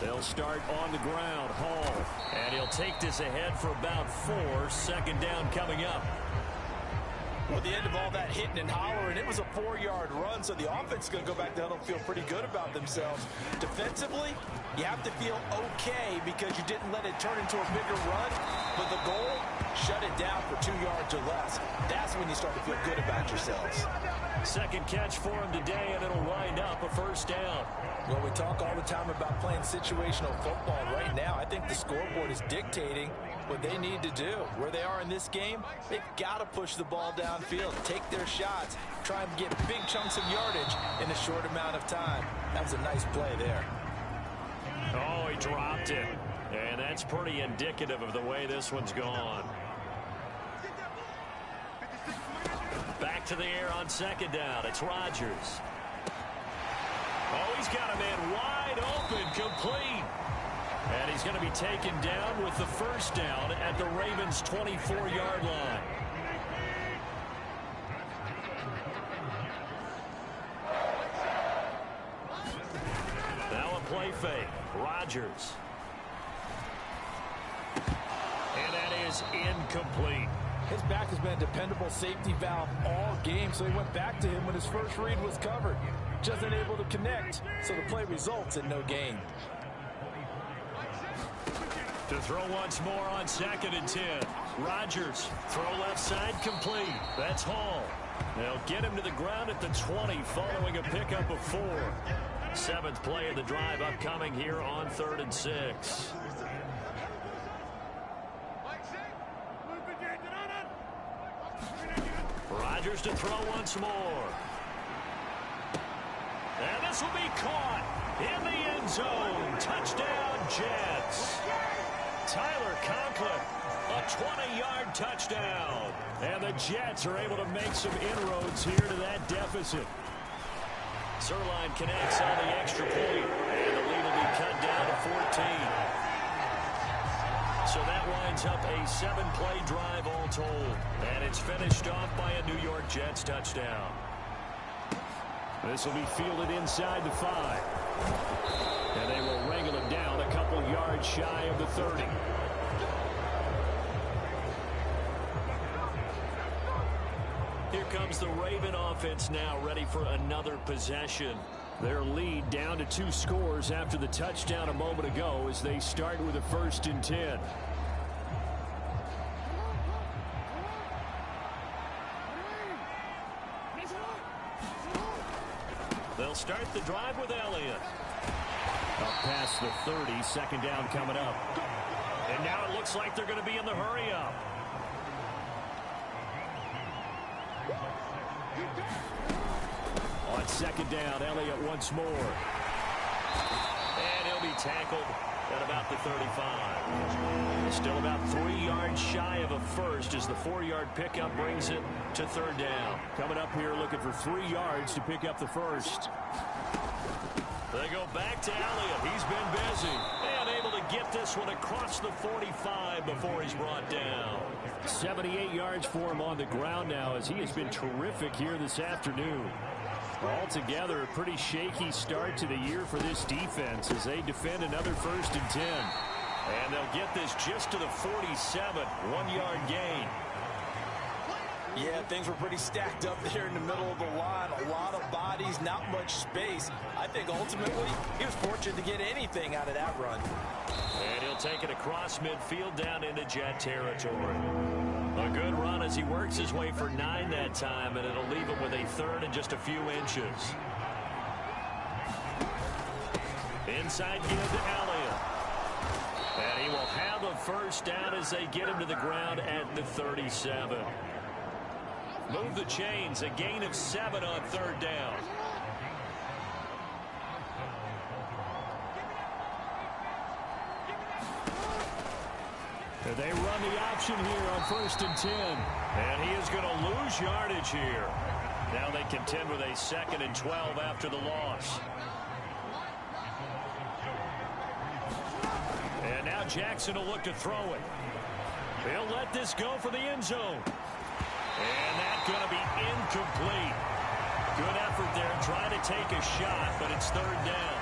D: They'll start on the ground. Hall. And he'll take this ahead for about 4. Second down coming up.
E: Well, at the end of all that hitting and hollering, it was a 4-yard run, so the offense is going to go back down and feel pretty good about themselves. Defensively, you have to feel okay because you didn't let it turn into a bigger run, but the goal, shut it down for 2 yards or less. That's when you start to feel good about yourselves.
D: Second catch for him today, and it'll wind up a first down.
E: Well, we talk all the time about playing situational football. Right now, I think the scoreboard is dictating what they need to do. Where they are in this game, they've got to push the ball downfield, take their shots, try and get big chunks of yardage in a short amount of time. That was a nice play there.
D: Oh, he dropped it. And that's pretty indicative of the way this one's gone. Back to the air on second down. It's Rodgers. Oh, he's got a man wide open, complete. And he's going to be taken down with the first down at the Ravens' 24-yard line. Now a play fake. Rodgers. And that is incomplete.
E: His back has been a dependable safety valve all game, so he went back to him when his first read was covered. Just unable to connect, so the play results in no gain.
D: To throw once more on 2nd and 10. Rodgers, throw left side, complete. That's Hall. They'll get him to the ground at the 20 following a pickup of 4. 7th play of the drive upcoming here on 3rd and 6. Rodgers to throw once more. And this will be caught in the end zone. Touchdown, Jets. Tyler Conklin, a 20-yard touchdown. And the Jets are able to make some inroads here to that deficit. Zuerlein connects on the extra point, and the lead will be cut down to 14. So that winds up a 7-play drive all told. And it's finished off by a New York Jets touchdown. This will be fielded inside the 5. And they will wrangle it down a couple yards shy of the 30. Here comes the Raven offense now, ready for another possession. Their lead down to 2 scores after the touchdown a moment ago as they start with a 1st and 10. They'll start the drive with Elliott. Up past the 30, 2nd down coming up. And now it looks like they're going to be in the hurry-up. On 2nd down, Elliott once more. And he'll be tackled at about the 35. Still about 3 yards shy of a first as the 4-yard pickup brings it to 3rd down. Coming up here looking for 3 yards to pick up the first. They go back to Elliott. He's been busy and able to get this one across the 45 before he's brought down. 78 yards for him on the ground now as he has been terrific here this afternoon. Altogether, a pretty shaky start to the year for this defense as they defend another 1st and 10. And they'll get this just to the 47, 1-yard gain.
E: Yeah, things were pretty stacked up there in the middle of the line. A lot of bodies, not much space. I think ultimately he was fortunate to get anything out of that run.
D: And he'll take it across midfield down into Jet territory. A good run as he works his way for 9 that time, and it'll leave him with a 3rd and just a few inches. Inside give to Elliott. And he will have a first down as they get him to the ground at the 37. Move the chains, a gain of 7 on 3rd down. And they run the option here on 1st and 10. And he is going to lose yardage here. Now they contend with a 2nd and 12 after the loss. And now Jackson will look to throw it. He'll let this go for the end zone. And that's going to be incomplete. Good effort there trying to take a shot, but it's 3rd down.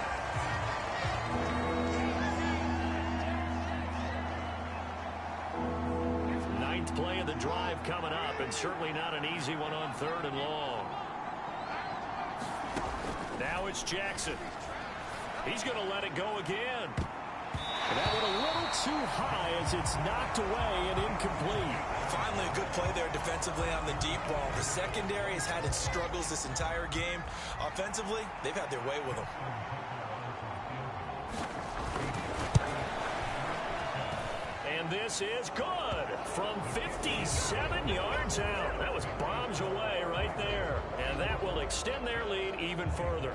D: Ninth play of the drive coming up, and certainly not an easy one on 3rd and long. Now it's Jackson. He's going to let it go again. That went a little too high as it's knocked away and incomplete.
F: Finally a good play there defensively on the deep ball. The secondary has had its struggles this entire game. Offensively, they've had their way with them.
D: And this is good from 57 yards out. That was bombs away right there. And that will extend their lead even further.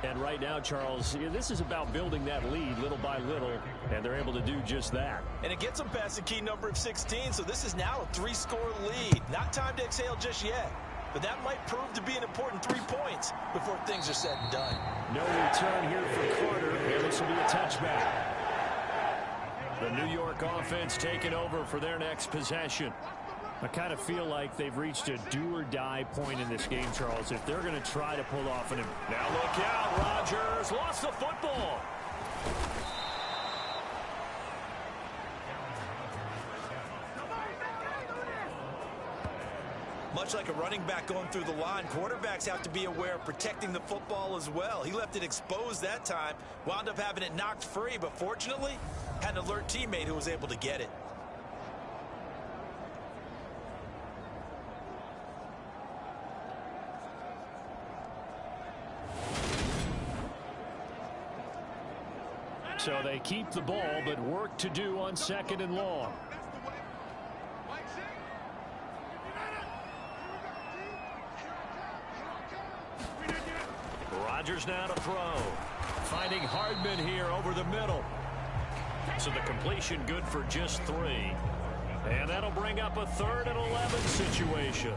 D: And right now, Charles, this is about building that lead little by little, and they're able to do just that.
F: And it gets them past the key number of 16, so this is now a 3-score lead. Not time to exhale just yet, but that might prove to be an important 3 points before things are said and done.
D: No return here for Carter, and this will be a touchback. The New York offense taking over for their next possession. I kind of feel like they've reached a do-or-die point in this game, Charles, if they're going to try to pull off an... Now look out, Rodgers lost the football.
F: Much like a running back going through the line, quarterbacks have to be aware of protecting the football as well. He left it exposed that time, wound up having it knocked free, but fortunately, had an alert teammate who was able to get it.
D: So they keep the ball, but work to do on 2nd and long. Rodgers now to throw. Finding Hardman here over the middle. So the completion good for just 3. And that'll bring up a 3rd and 11 situation.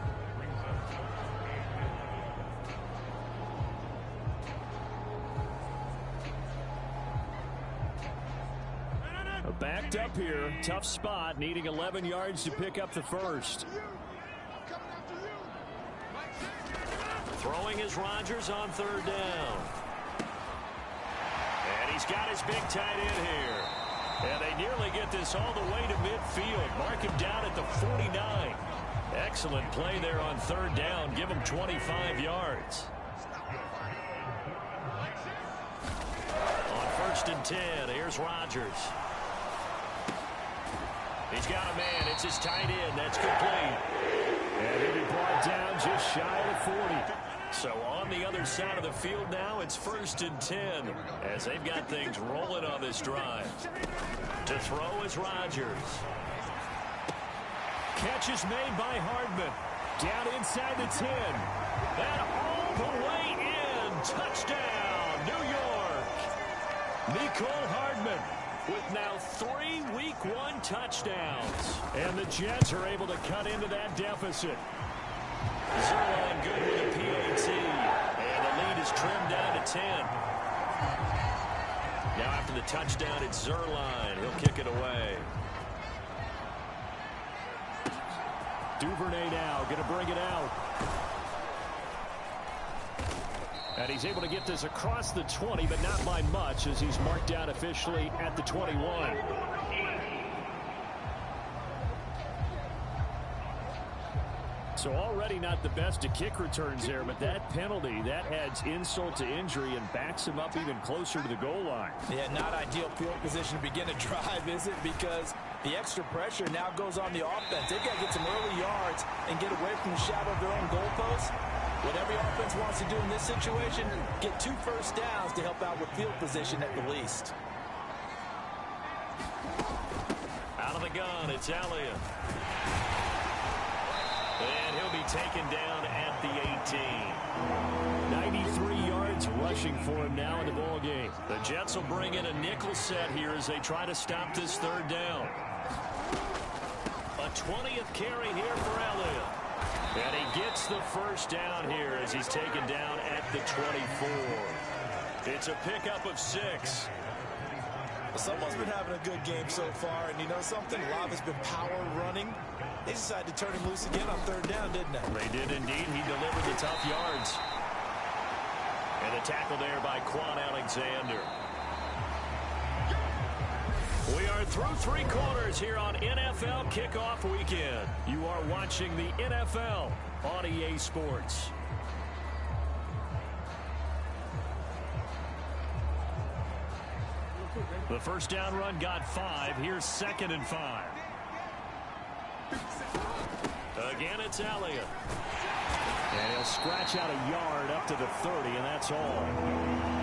D: Backed up here, tough spot, needing 11 yards to pick up the 1st. Throwing is Rodgers on 3rd down. And he's got his big tight end here. And they nearly get this all the way to midfield. Mark him down at the 49. Excellent play there on 3rd down. Give him 25 yards. On 1st and 10, here's Rodgers. He's got a man. It's his tight end. That's complete. And he'll be brought down just shy of the 40. So on the other side of the field now, it's 1st and 10 as they've got things rolling on this drive. To throw is Rodgers. Catch is made by Hardman. Down inside the 10. And all the way in. Touchdown, New York. Mecole Hardman with now 3 Week 1 touchdowns. And the Jets are able to cut into that deficit. Zuerlein good with a PAT. And the lead is trimmed down to 10. Now after the touchdown, it's Zuerlein. He'll kick it away. Duvernay now going to bring it out. And he's able to get this across the 20, but not by much as he's marked down officially at the 21. So already not the best to kick returns there, but that penalty, that adds insult to injury and backs him up even closer to the goal line.
E: Yeah, not ideal field position to begin a drive, is it? Because the extra pressure now goes on the offense. They've got to get some early yards and get away from the shadow of their own goalposts. What every offense wants to do in this situation, get 2 first downs to help out with field position at the least.
D: Out of the gun, it's Elliott. And he'll be taken down at the 18. 93 yards rushing for him now in the ballgame. The Jets will bring in a nickel set here as they try to stop this 3rd down. A 20th carry here for Elliott. And he gets the first down here as he's taken down at the 24. It's a pickup of 6.
F: Someone's been having a good game so far, and you know something? Lava's been power running. They decided to turn him loose again on 3rd down, didn't they?
D: They did indeed. He delivered the tough yards. And the tackle there by Quan Alexander. We are through 3 quarters here on NFL Kickoff Weekend. You are watching the NFL on EA Sports. The first down run got 5. Here's 2nd and 5. Again, it's Elliott. And he'll scratch out a yard up to the 30, and that's all.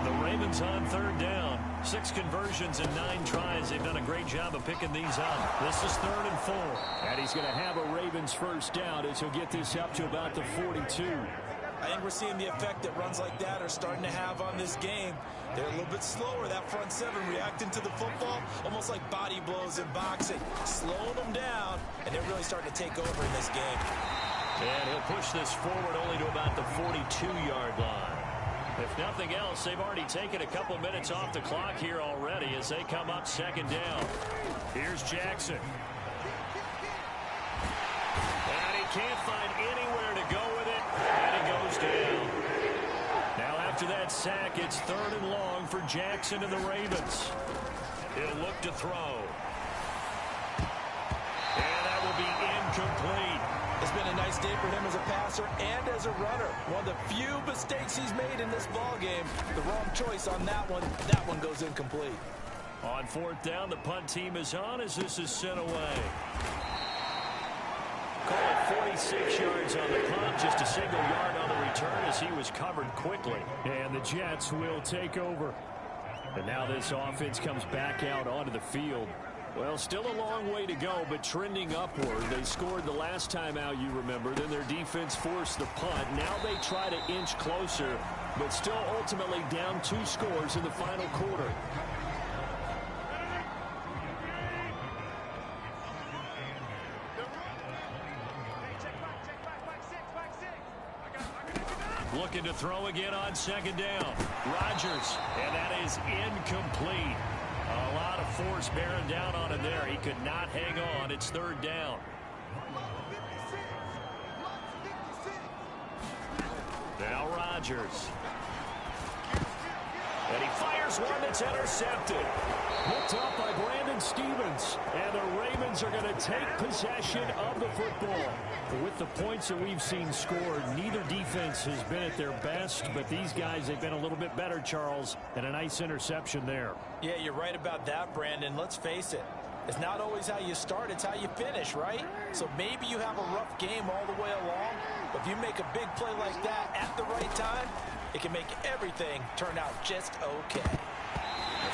D: The Ravens on 3rd down. 6 conversions and 9 tries. They've done a great job of picking these up. This is 3rd and 4. And he's going to have a Ravens first down as he'll get this up to about the 42.
F: I think we're seeing the effect that runs like that are starting to have on this game. They're a little bit slower, that front 7, reacting to the football, almost like body blows in boxing, slowing them down, and they're really starting to take over in this game.
D: And he'll push this forward only to about the 42-yard line. If nothing else, they've already taken a couple minutes off the clock here already as they come up 2nd down. Here's Jackson. And he can't find anywhere to go with it, and he goes down. Now after that sack, it's 3rd and long for Jackson and the Ravens. He'll look to throw. And that will be incomplete.
F: It's been a nice day for him as a passer and as a runner. One of the few mistakes he's made in this ball game. The wrong choice on that one. That one goes incomplete.
D: On 4th down, the punt team is on as this is sent away. Call it 46 yards on the punt, just a single yard on the return as he was covered quickly. And the Jets will take over. And now this offense comes back out onto the field. Well, still a long way to go, but trending upward. They scored the last time out, you remember. Then their defense forced the punt. Now they try to inch closer, but still ultimately down 2 scores in the final quarter. Looking to throw again on 2nd down. Rodgers, and that is incomplete. A lot of force bearing down on him there. He could not hang on. It's 3rd down. Now Rodgers. And he fires one that's intercepted. Picked up by Brandon Stevens. And the Ravens are going to take possession of the football. With the points that we've seen scored, neither defense has been at their best, but these guys, they've been a little bit better, Charles, and a nice interception there.
F: Yeah, you're right about that, Brandon. Let's face it. It's not always how you start, it's how you finish, right? So maybe you have a rough game all the way along, but if you make a big play like that at the right time, it can make everything turn out just okay.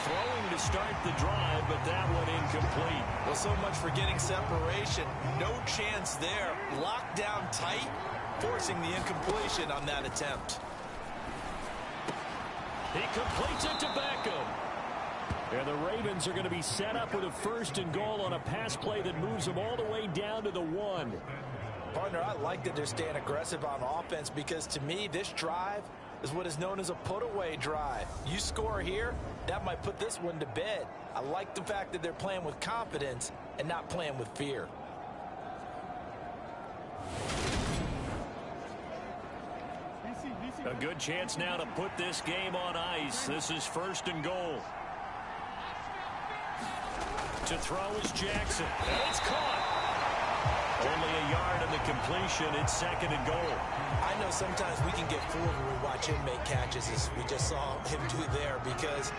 D: Throwing to start the drive, but that one incomplete.
F: Well, so much for getting separation. No chance there. Locked down tight, forcing the incompletion on that attempt.
D: He completes it to Beckham. And the Ravens are going to be set up with a 1st and goal on a pass play that moves them all the way down to the 1.
F: Partner, I like that they're staying aggressive on offense because to me, this drive is what is known as a put-away drive. You score here, that might put this one to bed. I like the fact that they're playing with confidence and not playing with fear.
D: A good chance now to put this game on ice. This is 1st and goal. To throw is Jackson. And it's caught. Only a yard in the completion. It's 2nd and goal.
F: I know sometimes we can get fooled when we watch him make catches, as we just saw him do there, because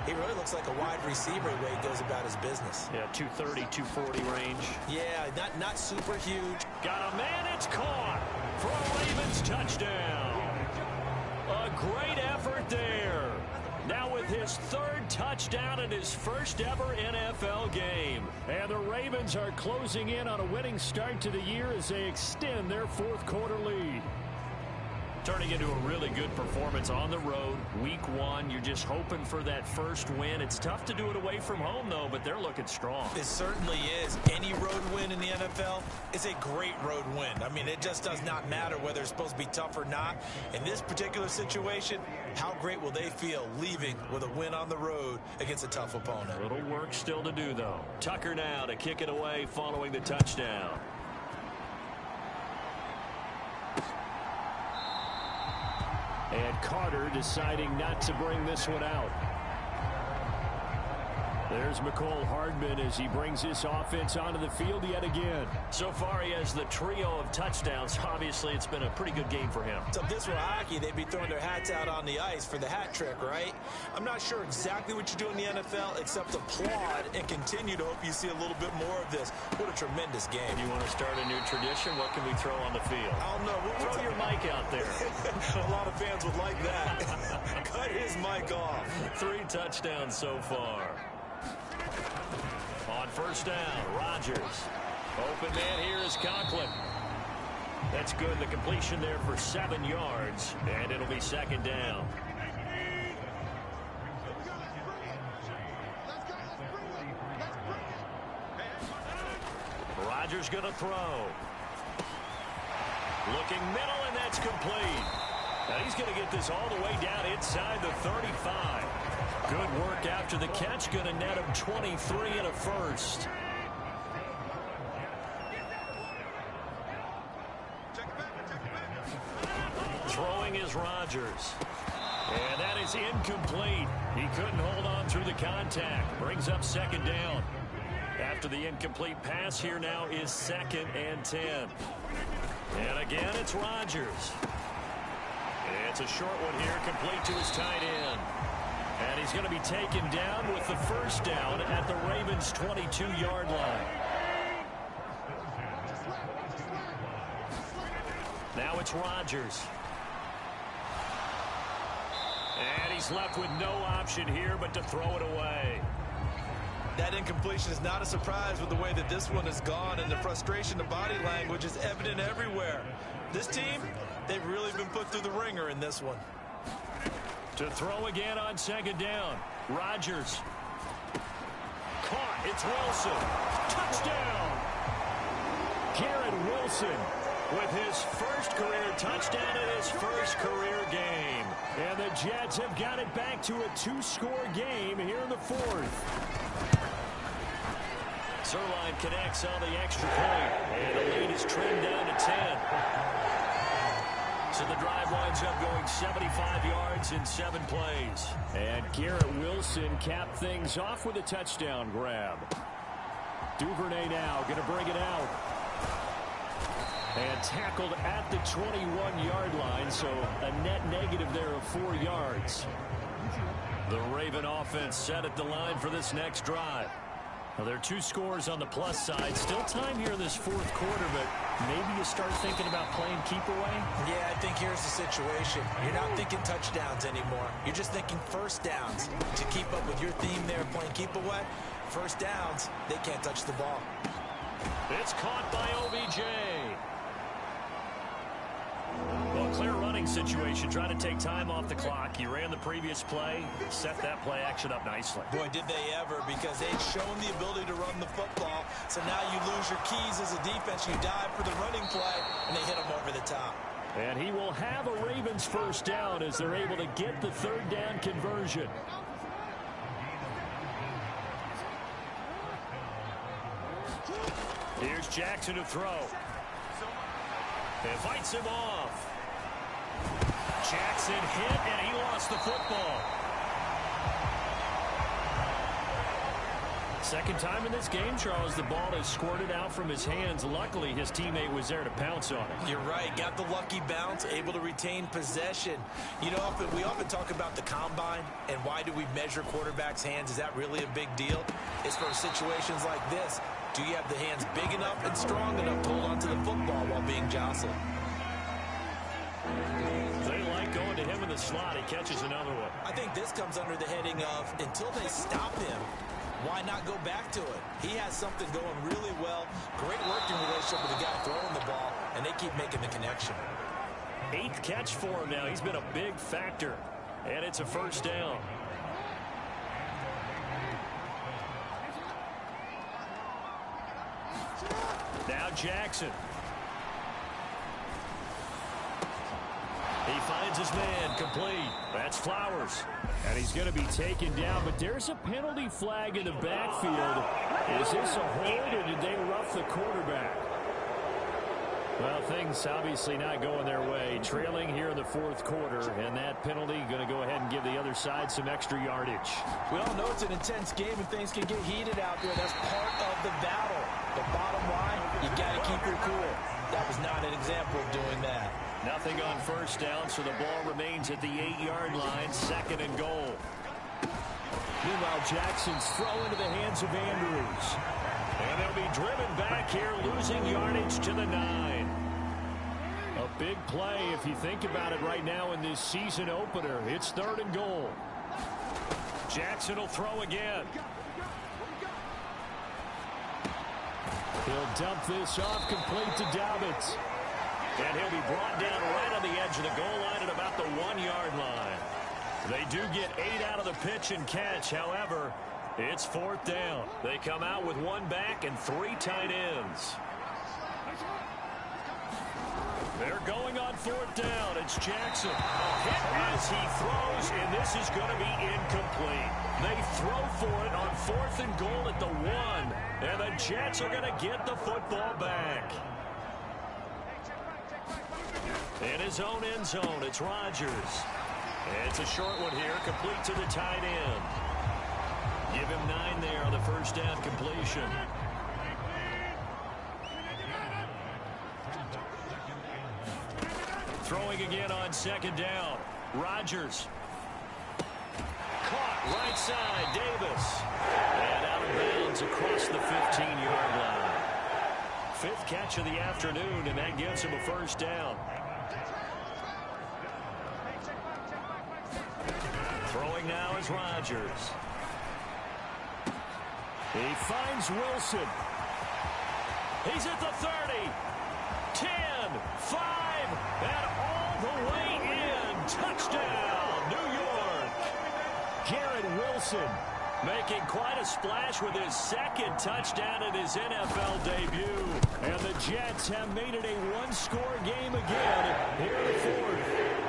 F: he really looks like a wide receiver the way he goes about his business.
D: Yeah, 230, 240 range.
F: Yeah, not super huge.
D: Got a man, it's caught for a Ravens touchdown. A great effort there. Now with his 3rd touchdown in his 1st ever NFL game. And the Ravens are closing in on a winning start to the year as they extend their 4th quarter lead. Turning into a really good performance on the road. Week 1, you're just hoping for that first win. It's tough to do it away from home, though, but they're looking strong.
F: It certainly is. Any road win in the NFL is a great road win. I mean, it just does not matter whether it's supposed to be tough or not. In this particular situation, how great will they feel leaving with a win on the road against a tough opponent?
D: A little work still to do, though. Tucker now to kick it away following the touchdown. And Carter deciding not to bring this one out. There's Mecole Hardman as he brings this offense onto the field yet again. So far, he has the trio of touchdowns. Obviously, it's been a pretty good game for him.
F: So if this were hockey, they'd be throwing their hats out on the ice for the hat trick, right? I'm not sure exactly what you do in the NFL except applaud and continue to hope you see a little bit more of this. What a tremendous game.
D: You want to start a new tradition? What can we throw on the field?
F: I don't know.
D: Throw your mic out there.
F: A lot of fans would like that. Cut his mic off.
D: 3 touchdowns so far. On first down, Rodgers. Open man here is Conklin. That's good. The completion there for 7 yards, and it'll be second down. Rodgers going to throw. Looking middle, and that's complete. Now he's going to get this all the way down inside the 35. Good work after the catch. Going to net him 23 and a first. Throwing is Rodgers. And that is incomplete. He couldn't hold on through the contact. Brings up second down. After the incomplete pass, here now is 2nd and 10. And again, it's Rodgers. It's a short one here, complete to his tight end. And he's going to be taken down with the first down at the Ravens' 22-yard line. Now it's Rodgers. And he's left with no option here but to throw it away.
F: That incompletion is not a surprise with the way that this one has gone, and the frustration, the body language is evident everywhere. This team, they've really been put through the ringer in this one.
D: To throw again on second down. Rodgers. Caught. It's Wilson. Touchdown. Garrett Wilson with his first career touchdown in his first career game. And the Jets have got it back to a 2-score game here in the 4th. Zuerlein connects on the extra point. And the lead is trimmed down to 10. So the drive winds up going 75 yards in 7 plays. And Garrett Wilson capped things off with a touchdown grab. Duvernay now going to bring it out. And tackled at the 21-yard line, so a net negative there of 4 yards. The Raven offense set at the line for this next drive. Well, there are 2 scores on the plus side. Still time here in this 4th quarter, but maybe you start thinking about playing keep away?
F: Yeah, I think here's the situation. You're not thinking touchdowns anymore. You're just thinking first downs. To keep up with your theme there, playing keep away, first downs, they can't touch the ball.
D: It's caught by OBJ. Well, clear running situation, trying to take time off the clock. He ran the previous play, set that play action up nicely.
F: Boy, did they ever, because they've shown the ability to run the football. So now you lose your keys as a defense. You dive for the running play, and they hit them over the top.
D: And he will have a Ravens first down as they're able to get the 3rd down conversion. Here's Jackson to throw. And fights him off. Jackson hit, and he lost the football. Second time in this game, Charles, the ball has squirted out from his hands. Luckily, his teammate was there to pounce on it.
F: You're right. Got the lucky bounce, able to retain possession. You know, we often talk about the combine and why do we measure quarterbacks' hands. Is that really a big deal? It's for situations like this. Do you have the hands big enough and strong enough to hold onto the football while being jostled?
D: They like going to him in the slot. He catches another one.
F: I think this comes under the heading of until they stop him, why not go back to it? He has something going really well. Great working relationship with the guy throwing the ball, and they keep making the connection.
D: 8th catch for him now. He's been a big factor. And it's a first down. Now Jackson. He finds his man, complete. That's Flowers.
H: And he's going to be taken down, but there's a penalty flag in the backfield. Is this a hold, or did they rough the quarterback? Well, things obviously not going their way. Trailing here in the fourth quarter, and that penalty going to go ahead and give the other side some extra yardage.
E: We all know it's an intense game, and things can get heated out there. That's part of the battle. The bottom line, you got to keep your cool. That was not an example of doing that.
D: Nothing on first down, so the ball remains at the 8-yard line, 2nd and goal.
H: Meanwhile, Jackson's throw into the hands of Andrews.
D: And they'll be driven back here, losing yardage to the 9.
H: A big play if you think about it right now in this season opener. It's 3rd and goal.
D: Jackson will throw again.
H: He'll dump this off complete to Dobbins.
D: And he'll be brought down right on the edge of the goal line at about the 1-yard line. They do get 8 out of the pitch and catch. However, it's 4th down. They come out with 1 back and 3 tight ends. They're going on 4th down. It's Jackson. A hit as he throws, and this is going to be incomplete. They throw for it on 4th and goal at the 1, and the Jets are going to get the football back. In his own end zone, it's Rodgers. It's a short one here, complete to the tight end. Give him 9 there on the first down completion. Throwing again on 2nd down. Rodgers. Caught right side, Davis. And out of bounds across the 15-yard line. 5th catch of the afternoon, and that gives him a first down. Throwing now is Rodgers.
H: He finds Wilson.
D: He's at the 30. 10, 5, and all the way in. Touchdown, New York.
H: Garrett Wilson
D: making quite a splash with his 2nd touchdown in his NFL debut.
H: And the Jets have made it a 1-score game again here in the 4th.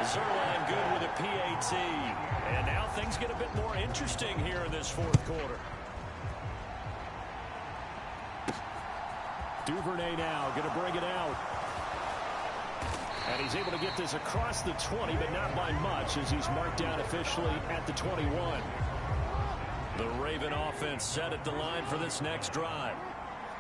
D: Zuerlein good with a PAT. And now things get a bit more interesting here in this 4th quarter.
H: Duvernay now going to bring it out. And he's able to get this across the 20, but not by much, as he's marked down officially at the 21.
D: The Raven offense set at the line for this next drive.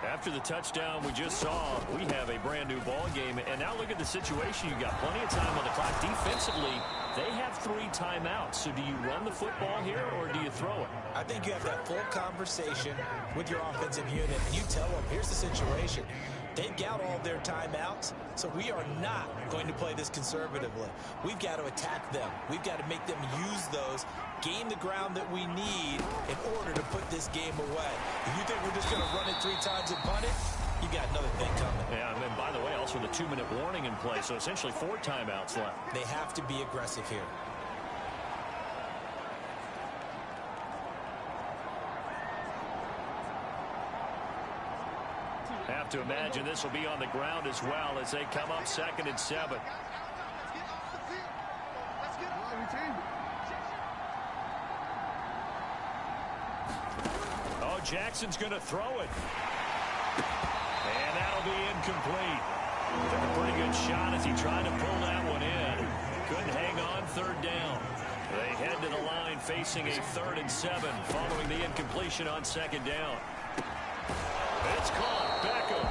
D: After the touchdown we just saw, we have a brand new ball game. And now look at the situation. You've got plenty of time on the clock. Defensively, they have 3 timeouts. So do you run the football here, or do you throw it?
E: I think you have that full conversation with your offensive unit, and you tell them, here's the situation. They've got all their timeouts, so we are not going to play this conservatively. We've got to attack them. We've got to make them use those, gain the ground that we need in order to put this game away. If you think we're just going to run it 3 times and punt it, you got another thing coming.
D: Yeah, and then, by the way, also the 2-minute warning in play, so essentially 4 timeouts left.
E: They have to be aggressive here.
D: Have to imagine this will be on the ground as well as they come up 2nd and 7. Oh, Jackson's going to throw it. And that'll be incomplete. Took a pretty good shot as he tried to pull that one in. Couldn't hang on 3rd down. They head to the line facing a 3rd and 7 following the incompletion on 2nd down. It's caught. Beckham.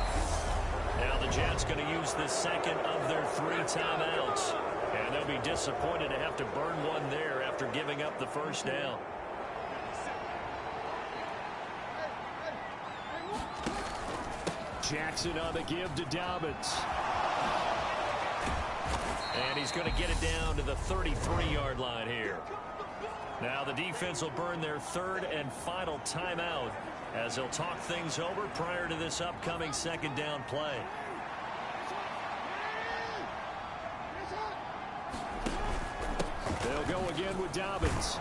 D: Now the Jets going to use the 2nd of their 3 timeouts. And they'll be disappointed to have to burn one there after giving up the first down.
H: Jackson on the give to Dobbins.
D: And he's going to get it down to the 33-yard line here. Now the defense will burn their 3rd and final timeout as they'll talk things over prior to this upcoming 2nd down play.
H: go again with Dobbins.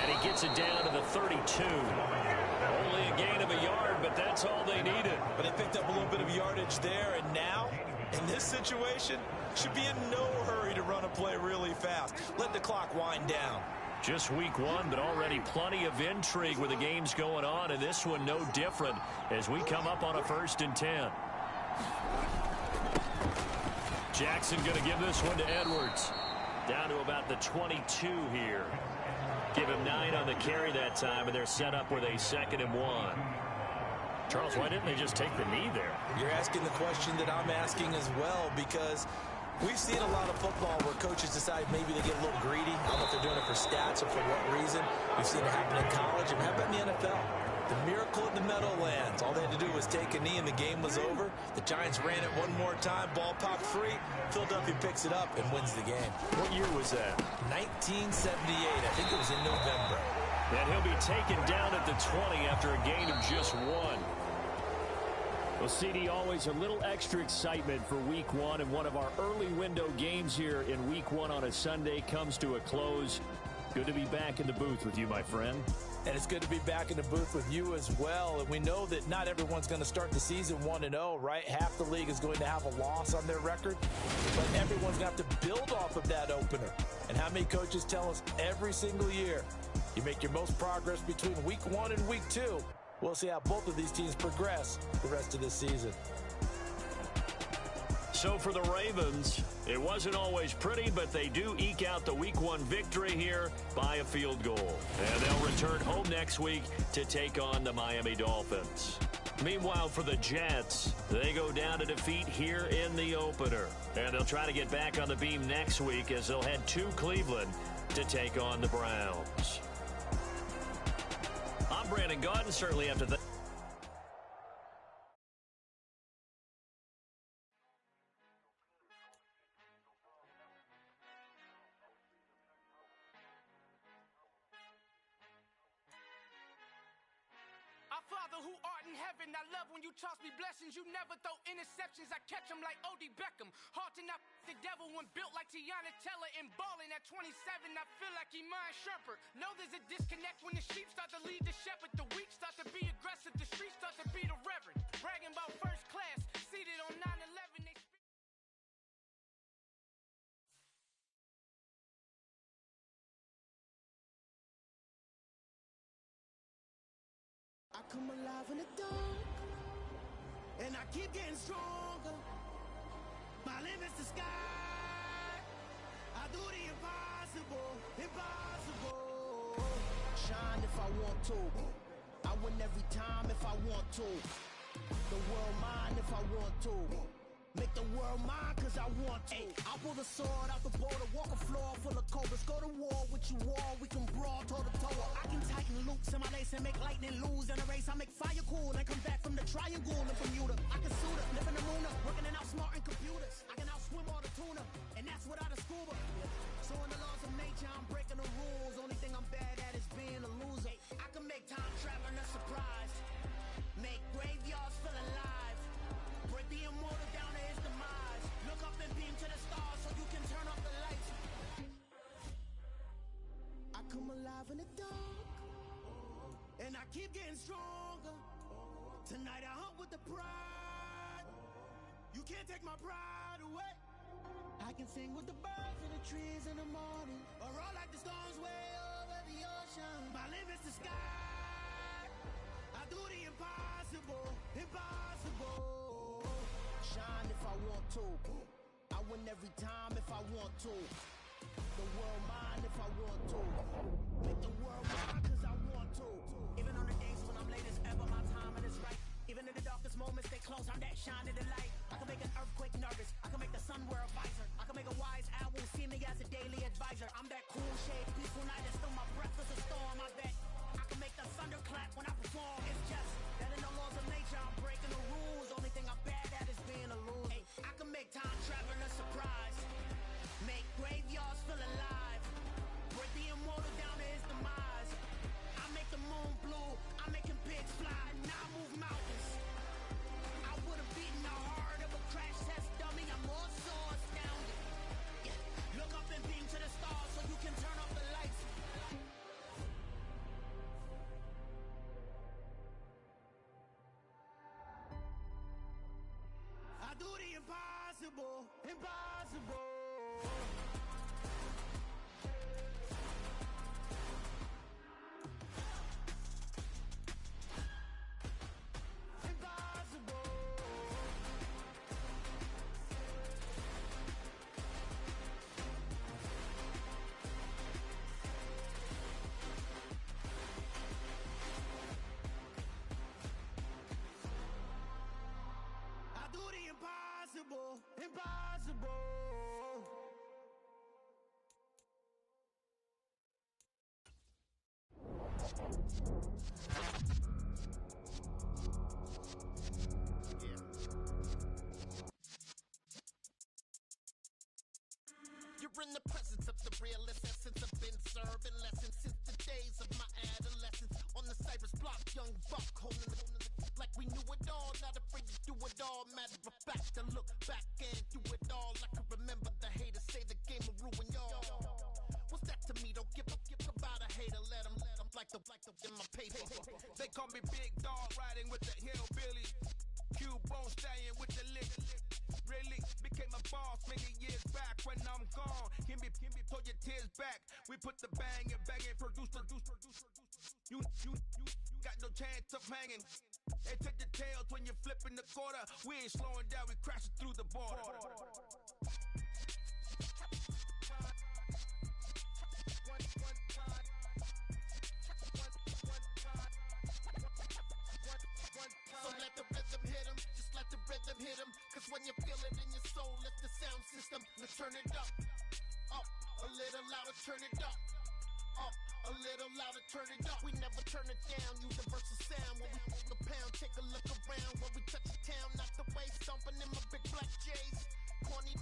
H: And he gets it down to the 32. Only a gain of a yard, but that's all they needed.
F: But they picked up a little bit of yardage there, and now, in this situation, should be in no hurry to run a play really fast. Let the clock wind down.
H: Just week one, but already plenty of intrigue with the games going on, and this one no different as we come up on a 1st and 10. Jackson going to give this one to Edwards. Down to about the 22 here. Give him 9 on the carry that time, and they're set up with a 2nd and 1. Charles, why didn't they just take the knee there?
F: You're asking the question that I'm asking as well, because we've seen a lot of football where coaches decide maybe they get a little greedy. I don't know if they're doing it for stats or for what reason. We've seen it happen in college, and how about in the NFL? The miracle of the Meadowlands. All they had to do was take a knee, and the game was over. The Giants ran it one more time. Ball popped free. Philadelphia picks it up and wins the game.
H: What year was that?
F: 1978. I think it was in November.
H: And he'll be taken down at the 20 after a gain of just 1. Well, CD, always a little extra excitement for week one, and one of our early window games here in week one on a Sunday comes to a close. Good to be back in the booth with you, my friend.
E: And it's good to be back in the booth with you as well. And we know that not everyone's going to start the season 1-0, right? Half the league is going to have a loss on their record. But everyone's going to have to build off of that opener. And how many coaches tell us every single year, you make your most progress between week 1 and week 2. We'll see how both of these teams progress the rest of this season.
H: So for the Ravens, it wasn't always pretty, but they do eke out the week 1 victory here by a field goal. And they'll return home next week to take on the Miami Dolphins. Meanwhile, for the Jets, they go down to defeat here in the opener. And they'll try to get back on the beam next week as they'll head to Cleveland to take on the Browns. I'm Brandon Gaudin, certainly after that.
A: Father who art in heaven, I love when you toss me blessings. You never throw interceptions, I catch them like O.D. Beckham. Hard to knock the devil when built like Tiana Teller. And balling at 27, I feel like Iman Shumpert. Know there's a disconnect when the sheep start to lead the shepherd. The weak start to be aggressive, the streets start to be the reverend. Bragging about first class, seated on 9/11, they speak.
I: I come alive in the dark, and I keep getting stronger. My limit's the sky. I do the impossible, impossible. Shine if I want to. I win every time if I want to. The world mine if I want to. Make the world mine cause I want to. I'll pull the sword out the border, walk a floor full of cobras. Go to war with you all, we can brawl toe to toe. I can tighten loops in my lace and make lightning lose in a race. I make fire cool and come back from the triangle in Bermuda. I can suit up, live in the moon up, working and outsmarting computers. I can outswim all the tuna, and that's without a scuba. So in the laws of nature, I'm breaking the rules. Only thing I'm bad at is being a loser. I can make time traveling a surprise, make graveyards feel alive, break the immortal down to his demise. Look up and beam to the stars so you can turn off the lights. I come alive in the dark, and I keep getting stronger. Tonight I hunt with the pride. You can't take my pride away. I can sing with the birds and the trees in the morning, or roll like the storms way over the ocean. My limit's the sky. I do the impossible, impossible. Shine if I want to. I win every time if I want to. The world mine if I want to. Make the world mine cause I want to. Even on the days when I'm late as ever, my timing is right. Even in the darkest moments, stay close, I'm that shining the light. I can make an earthquake nervous, I can make the sun wear a visor. I can make a wise owl see me as a daily advisor. I'm that cool shade, peaceful night, and still my breath is a storm. I bet I can make the thunder clap when I perform. It's just that in the laws of nature, I'm breaking the rules. Only thing I'm bad at is being a loser. Hey, I can make time traveling a surprise, make graveyards feel alive, break the immortal down to his demise. I make the moon blue, I'm making pigs fly, now I move mountains. I would've beaten the heart of a crash test dummy. I'm more so impossible. Impossible.
J: You're in the presence of the realest essence. I've been serving lessons since the days of my adolescence. On the Cypress block, young buck holding it like we knew it all. Not afraid to do it all. Matter of fact, I look back and do it all. I can remember the haters say the game will ruin y'all. What's that to me? Don't give about a hater. Let them like the in my paper.
A: They call me Big Dog, riding with the hillbilly. Q-Bone stallion with the lick. Really became a boss many years back. When I'm gone, give me pull your tears back. We put the bang and produce. You got no chance of hanging. They take the tails when you're flipping the quarter. We ain't slowing down, we crashing through the border.
J: So let the rhythm hit him, just let the rhythm hit him. Cause when you feel it in your soul, let the sound system, now turn it up, a little louder, turn it up, a little louder, turn it up. We never turn it down, universal sound. When we pull the pound, take a look around. When we touch the town, not the way, stomping in my big black J's. Corny,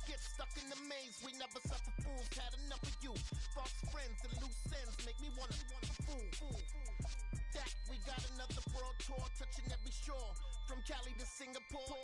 J: get stuck in the maze. We never suffer fools, had enough of you. False friends and loose ends make me wanna fool. That we got another world tour, touching every shore, from Cali to Singapore.